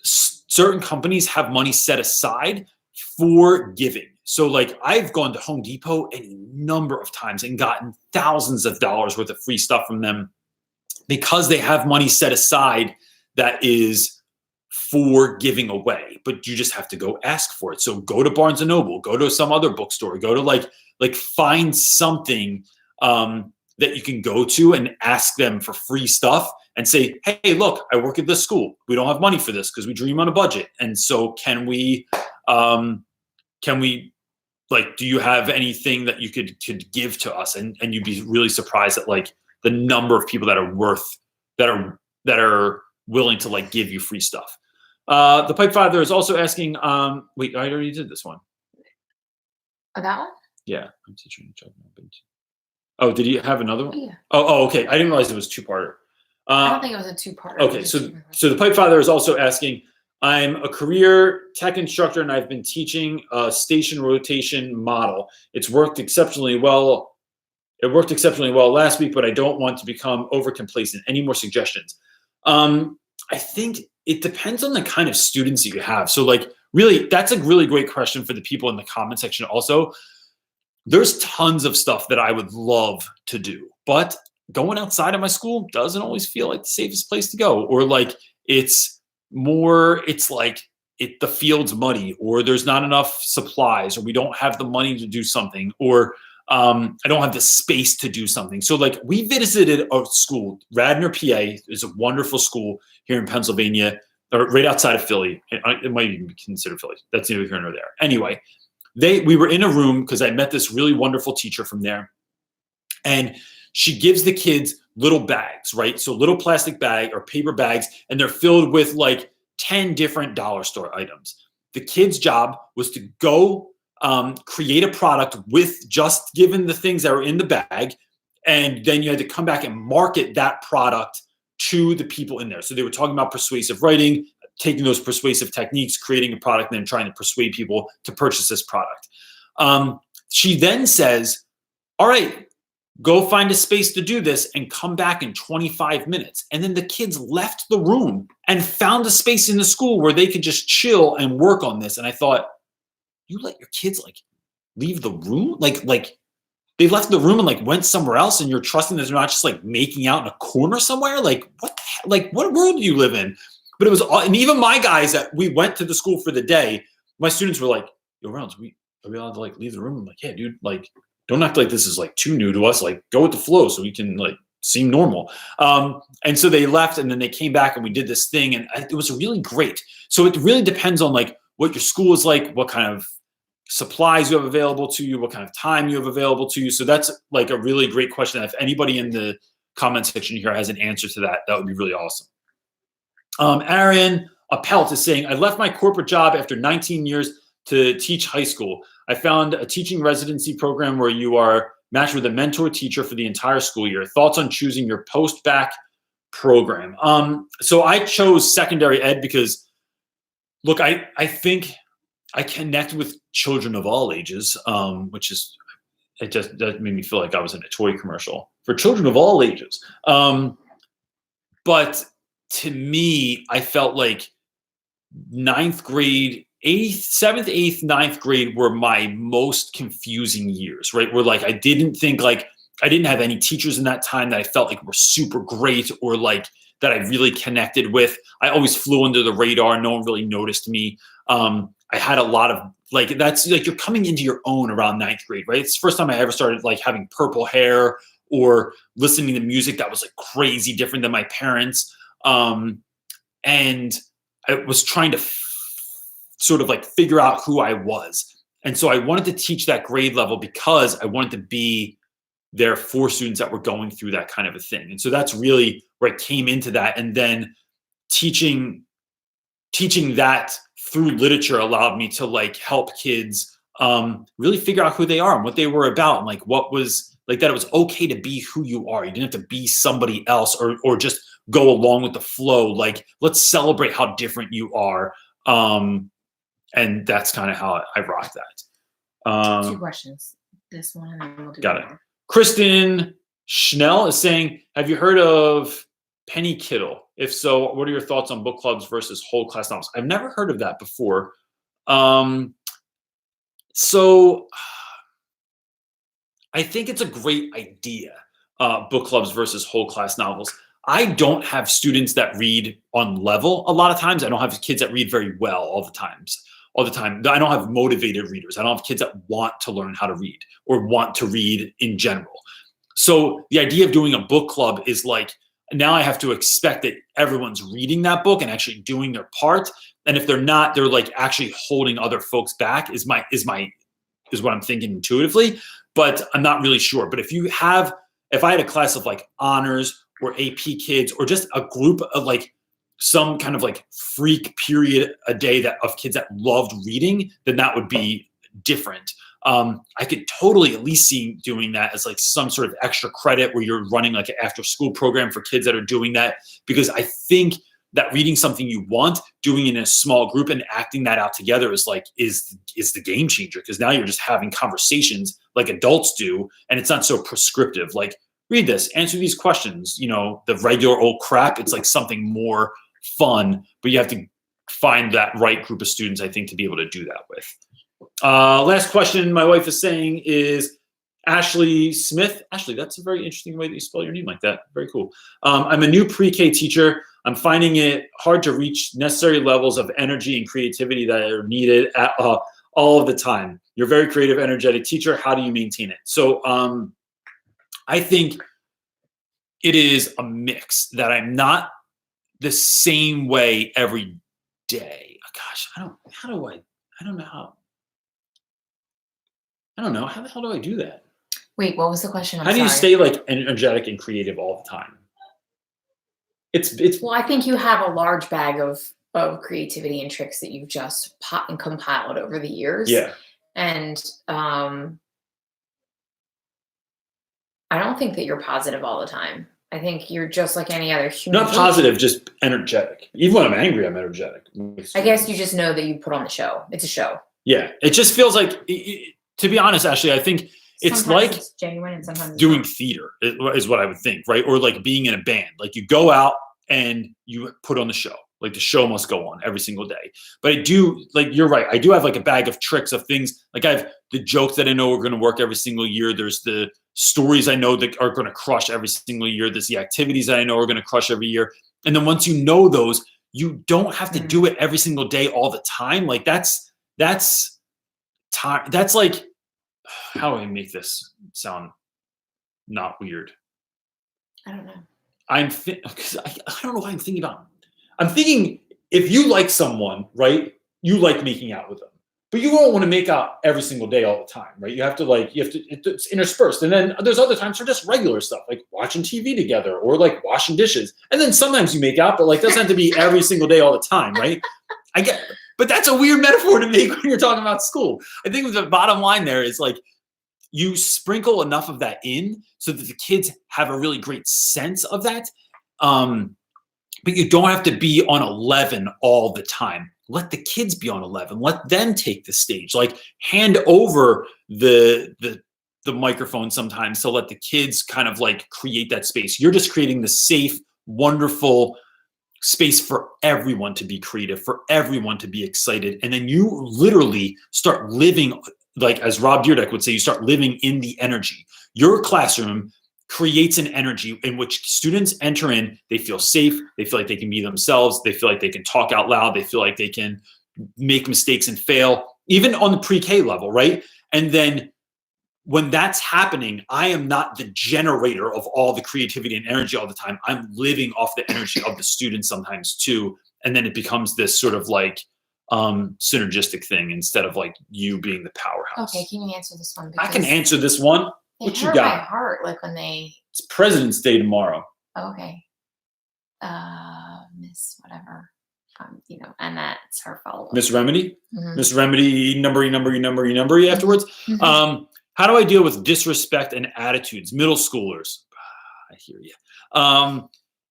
certain companies have money set aside for giving. So like I've gone to Home Depot any number of times and gotten thousands of dollars worth of free stuff from them because they have money set aside that is for giving away, but you just have to go ask for it. So go to Barnes & Noble, go to some other bookstore, go to like find something that you can go to and ask them for free stuff and say, hey, look, I work at this school. We don't have money for this because we dream on a budget. And so can we like, do you have anything that you could give to us? And you'd be really surprised at like the number of people that are willing to like give you free stuff. The Pipe Father is also asking, wait, I already did this one. Oh, that one? Yeah. I'm teaching. Oh, did you have another one? Yeah. Oh, okay. I didn't realize it was two-parter. I don't think it was a two-parter. Okay, so the Pipe Father is also asking, I'm a career tech instructor and I've been teaching a station rotation model. It worked exceptionally well last week, but I don't want to become over complacent. Any more suggestions? I think it depends on the kind of students that you have. So like, really, that's a really great question for the people in the comment section also. There's tons of stuff that I would love to do, but going outside of my school doesn't always feel like the safest place to go. Or like, it's like the field's muddy, or there's not enough supplies, or we don't have the money to do something, or I don't have the space to do something. So like, we visited a school, Radnor, PA is a wonderful school here in Pennsylvania, or right outside of Philly. It might even be considered Philly. That's neither here nor there. Anyway, we were in a room because I met this really wonderful teacher from there, and she gives the kids little bags, right? So little plastic bag or paper bags, and they're filled with like 10 different dollar store items. The kid's job was to go create a product with just given the things that are in the bag, and then you had to come back and market that product to the people in there. So they were talking about persuasive writing, taking those persuasive techniques, creating a product, and then trying to persuade people to purchase this product. She then says, all right, go find a space to do this and come back in 25 minutes. And then the kids left the room and found a space in the school where they could just chill and work on this. And I thought, you let your kids like leave the room? Like they left the room and like went somewhere else, and you're trusting that they're not just like making out in a corner somewhere? Like what the heck? Like what world do you live in? But it was, and even my guys that we went to the school for the day, my students were like, yo, Reynolds, are we allowed to like leave the room? I'm like, yeah, dude, like don't act like this is like too new to us. Like go with the flow so we can like seem normal. And so they left, and then they came back and we did this thing, and it was really great. So it really depends on like what your school is like, what kind of supplies you have available to you, what kind of time you have available to you. So that's like a really great question. If anybody in the comment section here has an answer to that, that would be really awesome. Arian Appelt is saying, I left my corporate job after 19 years to teach high school. I found a teaching residency program where you are matched with a mentor teacher for the entire school year. Thoughts on choosing your post-bac program? So I chose secondary ed because, look, I think I connect with children of all ages, which is, that made me feel like I was in a toy commercial for children of all ages. But to me, I felt like ninth grade, seventh, eighth, ninth grade were my most confusing years, right? Where like, I didn't have any teachers in that time that I felt like were super great or like that I really connected with. I always flew under the radar. No one really noticed me. I had a lot of like, that's like, you're coming into your own around ninth grade, right? It's the first time I ever started like having purple hair or listening to music that was like crazy different than my parents. And I was trying to sort of like figure out who I was. And so I wanted to teach that grade level because I wanted to be there for students that were going through that kind of a thing. And so that's really where I came into that. And then teaching that through literature allowed me to like help kids really figure out who they are and what they were about, and like what was like that it was okay to be who you are. You didn't have to be somebody else or just go along with the flow. Like, let's celebrate how different you are. And that's kind of how I rock that. 2 questions. This one, and then we'll do Got it. more. Kristen Schnell is saying, have you heard of Penny Kittle? If so, what are your thoughts on book clubs versus whole class novels? I've never heard of that before. So I think it's a great idea, book clubs versus whole class novels. I don't have students that read on level a lot of times. I don't have kids that read very well all the time. I don't have motivated readers. I don't have kids that want to learn how to read or want to read in general. So the idea of doing a book club is like, now I have to expect that everyone's reading that book and actually doing their part. And if they're not, they're like actually holding other folks back is my is what I'm thinking intuitively, but I'm not really sure. But if I had a class of like honors or AP kids, or just a group of like some kind of like freak period a day of kids that loved reading, then that would be different. I could totally at least see doing that as like some sort of extra credit where you're running like an after school program for kids that are doing that, because I think that reading something you want, doing it in a small group and acting that out together is the game changer, because now you're just having conversations like adults do, and it's not so prescriptive. Like, read this, answer these questions, the regular old crap. It's like something more fun, but you have to find that right group of students, I think, to be able to do that with. Last question my wife is saying is Ashley Smith. Ashley, that's a very interesting way that you spell your name like that. Very cool. I'm a new pre-K teacher. I'm finding it hard to reach necessary levels of energy and creativity that are needed at all of the time. You're a very creative, energetic teacher. How do you maintain it? So I think it is a mix that I'm not the same way every day. Gosh, I don't know how. I don't know. How the hell do I do that? Wait, what was the question? How do you stay like energetic and creative all the time? It's Well, I think you have a large bag of creativity and tricks that you've just compiled over the years. Yeah. And I don't think that you're positive all the time. I think you're just like any other human. Not positive, just energetic. Even when I'm angry, I'm energetic. I guess you just know that you put on the show. It's a show. Yeah. It just feels like, to be honest, Ashley, I think it's Sometimes like it's genuine and sometimes it's doing not. theater is what I would think, right? Or like being in a band. Like you go out and you put on the show. Like the show must go on every single day. But I do, like, you're right. I do have like a bag of tricks of things. Like I have the jokes that I know are going to work every single year. There's the stories I know that are going to crush every single year. There's the activities that I know are going to crush every year. And then once you know those, you don't have to do it every single day all the time. Like that's time. That's like, how do I make this sound not weird? I don't know. Because I don't know why I'm thinking about it. I'm thinking if you like someone, right, you like making out with them, but you won't want to make out every single day all the time, right? It's interspersed. And then there's other times for just regular stuff, like watching TV together or like washing dishes. And then sometimes you make out, but like doesn't have to be every single day all the time, right? I get, but that's a weird metaphor to make when you're talking about school. I think the bottom line there is like, you sprinkle enough of that in so that the kids have a really great sense of that. But you don't have to be on 11 all the time. Let the kids be on 11. Let them take the stage. Like hand over the microphone sometimes to let the kids kind of like create that space. You're just creating the safe, wonderful space for everyone to be creative, for everyone to be excited. And then you literally start living, like as Rob Dyrdek would say, you start living in the energy. Your classroom creates an energy in which students enter in, they feel safe, they feel like they can be themselves, they feel like they can talk out loud, they feel like they can make mistakes and fail, even on the pre-K level, right? And then when that's happening, I am not the generator of all the creativity and energy all the time. I'm living off the energy of the students sometimes too. And then it becomes this sort of like synergistic thing instead of like you being the powerhouse. Okay, can you answer this one? I can answer this one. What you got? My heart, like when they. It's President's Day tomorrow. Oh, okay. Miss whatever. And that's her follow-up. Miss Remedy? Mm-hmm. Miss Remedy, number afterwards. Mm-hmm. How do I deal with disrespect and attitudes? Middle schoolers. I hear you.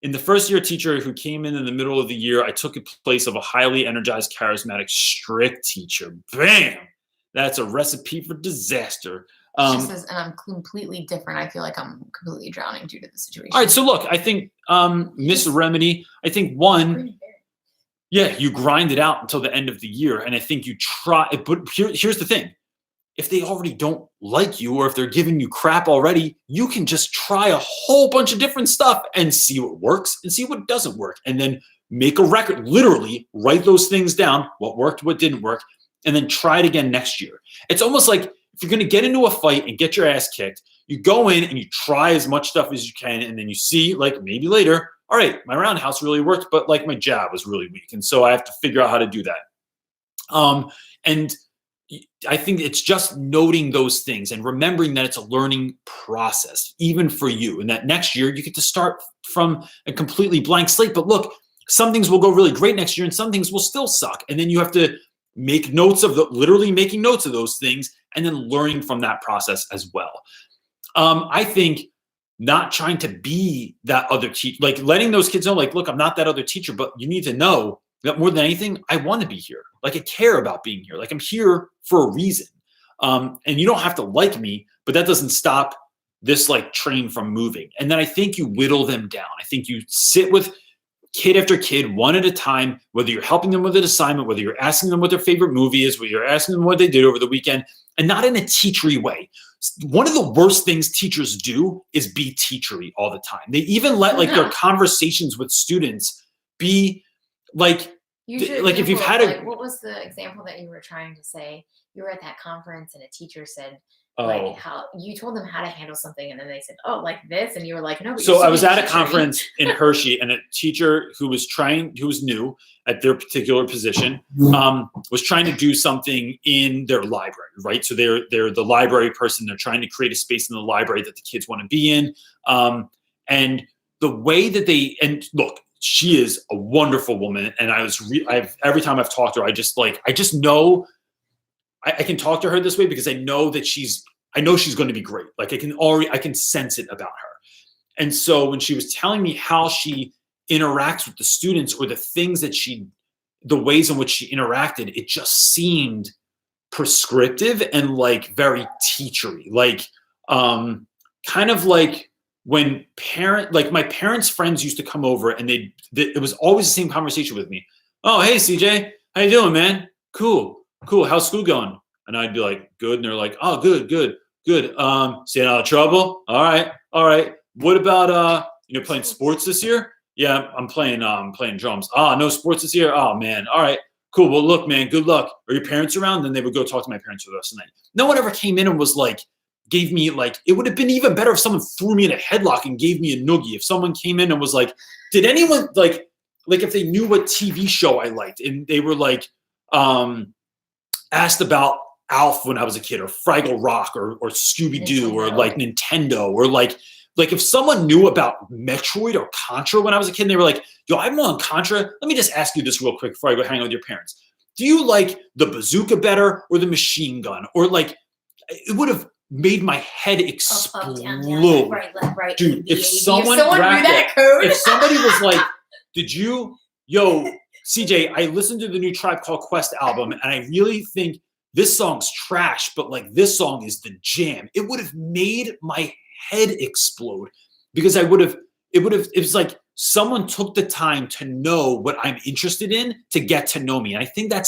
In the first year teacher who came in the middle of the year, I took a place of a highly energized, charismatic, strict teacher. Bam! That's a recipe for disaster. She says, and I'm completely different. I feel like I'm completely drowning due to the situation. All right, so look, I think Miss Remedy, I think one, yeah, you grind it out until the end of the year, and I think you try. But here's the thing: if they already don't like you, or if they're giving you crap already, you can just try a whole bunch of different stuff and see what works and see what doesn't work, and then make a record. Literally, write those things down: what worked, what didn't work, and then try it again next year. It's almost like if you're going to get into a fight and get your ass kicked, you go in and you try as much stuff as you can, and then you see, like, maybe later, all right, my roundhouse really worked, but like my jab was really weak, and so I have to figure out how to do that. And I think it's just noting those things and remembering that it's a learning process, even for you. And that next year you get to start from a completely blank slate. But look, some things will go really great next year and some things will still suck. And then you have to make notes of literally making notes of those things and then learning from that process as well. I think not trying to be that other teacher, like letting those kids know, like, look, I'm not that other teacher, but you need to know that more than anything, I want to be here. Like, I care about being here. Like, I'm here for a reason. And you don't have to like me, but that doesn't stop this like train from moving. And then I think you whittle them down. I think you sit with kid after kid, one at a time, whether you're helping them with an assignment, whether you're asking them what their favorite movie is, whether you're asking them what they did over the weekend, and not in a teachery way. One of the worst things teachers do is be teachery all the time. They even let like their conversations with students be like, if you've had what was the example that you were trying to say? You were at that conference and a teacher said, how you told them how to handle something, and then they said, "Oh, like this," and you were like, "No." But so I was at a conference in Hershey, and a teacher who was new at their particular position, was trying to do something in their library, right? So they're the library person. They're trying to create a space in the library that the kids want to be in, and the way that look. She is a wonderful woman, and every time I've talked to her, I just know I can talk to her this way because I know that she's going to be great. Like I can sense it about her. And so when she was telling me how she interacts with the students or the ways in which she interacted, it just seemed prescriptive and like very teachery, like kind of like when my parents' friends used to come over and it was always the same conversation with me. "Oh, hey, CJ, how you doing, man? Cool. How's school going?" And I'd be like, "Good." And they're like, "Oh, good. Staying out of trouble? All right. What about, playing sports this year?" "Yeah, I'm playing drums." "Ah, no sports this year? Oh man. All right, cool. Well, look, man, good luck. Are your parents around?" Then they would go talk to my parents for the rest of the night. No one ever came in and was like, gave me like, it would have been even better if someone threw me in a headlock and gave me a noogie. If someone came in and was like, did anyone like if they knew what TV show I liked and they were like, asked about Alf when I was a kid, or Fraggle Rock, or Scooby-Doo, or like Nintendo, or like if someone knew about Metroid or Contra when I was a kid, and they were like, "Yo, I'm on Contra. Let me just ask you this real quick before I go hang out with your parents. Do you like the bazooka better or the machine gun?" Or like, it would have made my head explode. Right, left, right. Dude, if someone knew that code. If somebody was like, CJ, I listened to the new Tribe Called Quest album, and I really think this song's trash, but like this song is the jam. It would have made my head explode because it was like someone took the time to know what I'm interested in to get to know me. And I think that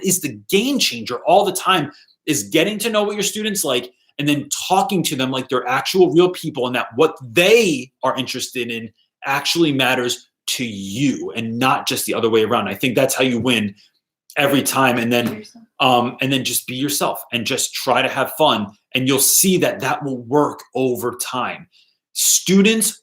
is the game changer all the time, is getting to know what your students like and then talking to them like they're actual real people, and that what they are interested in actually matters to you and not just the other way around. I think that's how you win every time. And then just be yourself and just try to have fun. And you'll see that will work over time. Students,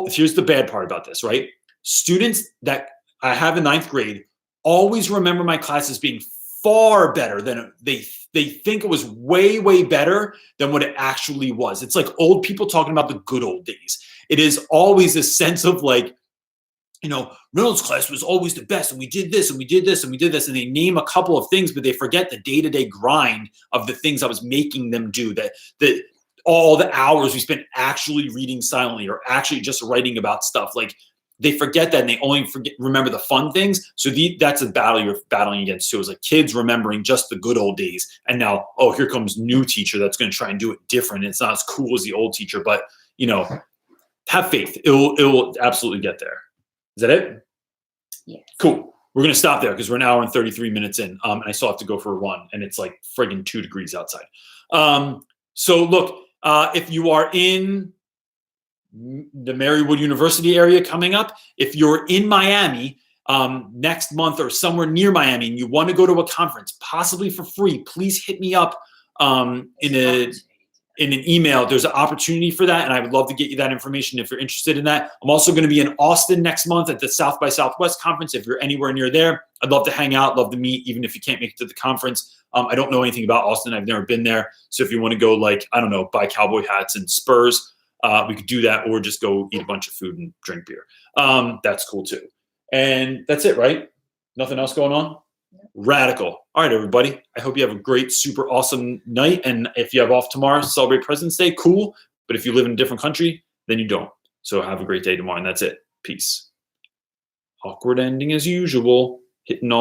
here's the bad part about this, right? Students that I have in 9th grade always remember my class as being far better than they think it was way, way better than what it actually was. It's like old people talking about the good old days. It is always a sense of like, Reynolds class was always the best, and we did this, and we did this, and we did this, and they name a couple of things, but they forget the day-to-day grind of the things I was making them do, that all the hours we spent actually reading silently or actually just writing about stuff. Like, they forget that, and they only remember the fun things. So that's a battle you're battling against too, is like kids remembering just the good old days, and now, here comes new teacher that's going to try and do it different. It's not as cool as the old teacher, but have faith. It will absolutely get there. Is that it? Yes. Cool. We're going to stop there because we're an hour and 33 minutes in. And I still have to go for a run, and it's like friggin' 2 degrees outside. So look, if you are in the Marywood University area coming up, if you're in Miami next month or somewhere near Miami and you want to go to a conference, possibly for free, please hit me up in an email, there's an opportunity for that, and I would love to get you that information if you're interested in that. I'm also going to be in Austin next month at the South by Southwest conference. If you're anywhere near there, I'd love to hang out, love to meet, even if you can't make it to the conference. I don't know anything about Austin. I've never been there. So if you want to go, like, I don't know, buy cowboy hats and spurs, we could do that, or just go eat a bunch of food and drink beer. That's cool too. And that's it, right? Nothing else going on? Radical. All right, everybody. I hope you have a great, super awesome night. And if you have off tomorrow, celebrate President's Day, cool. But if you live in a different country, then you don't. So have a great day tomorrow. And that's it. Peace. Awkward ending as usual. Hitting all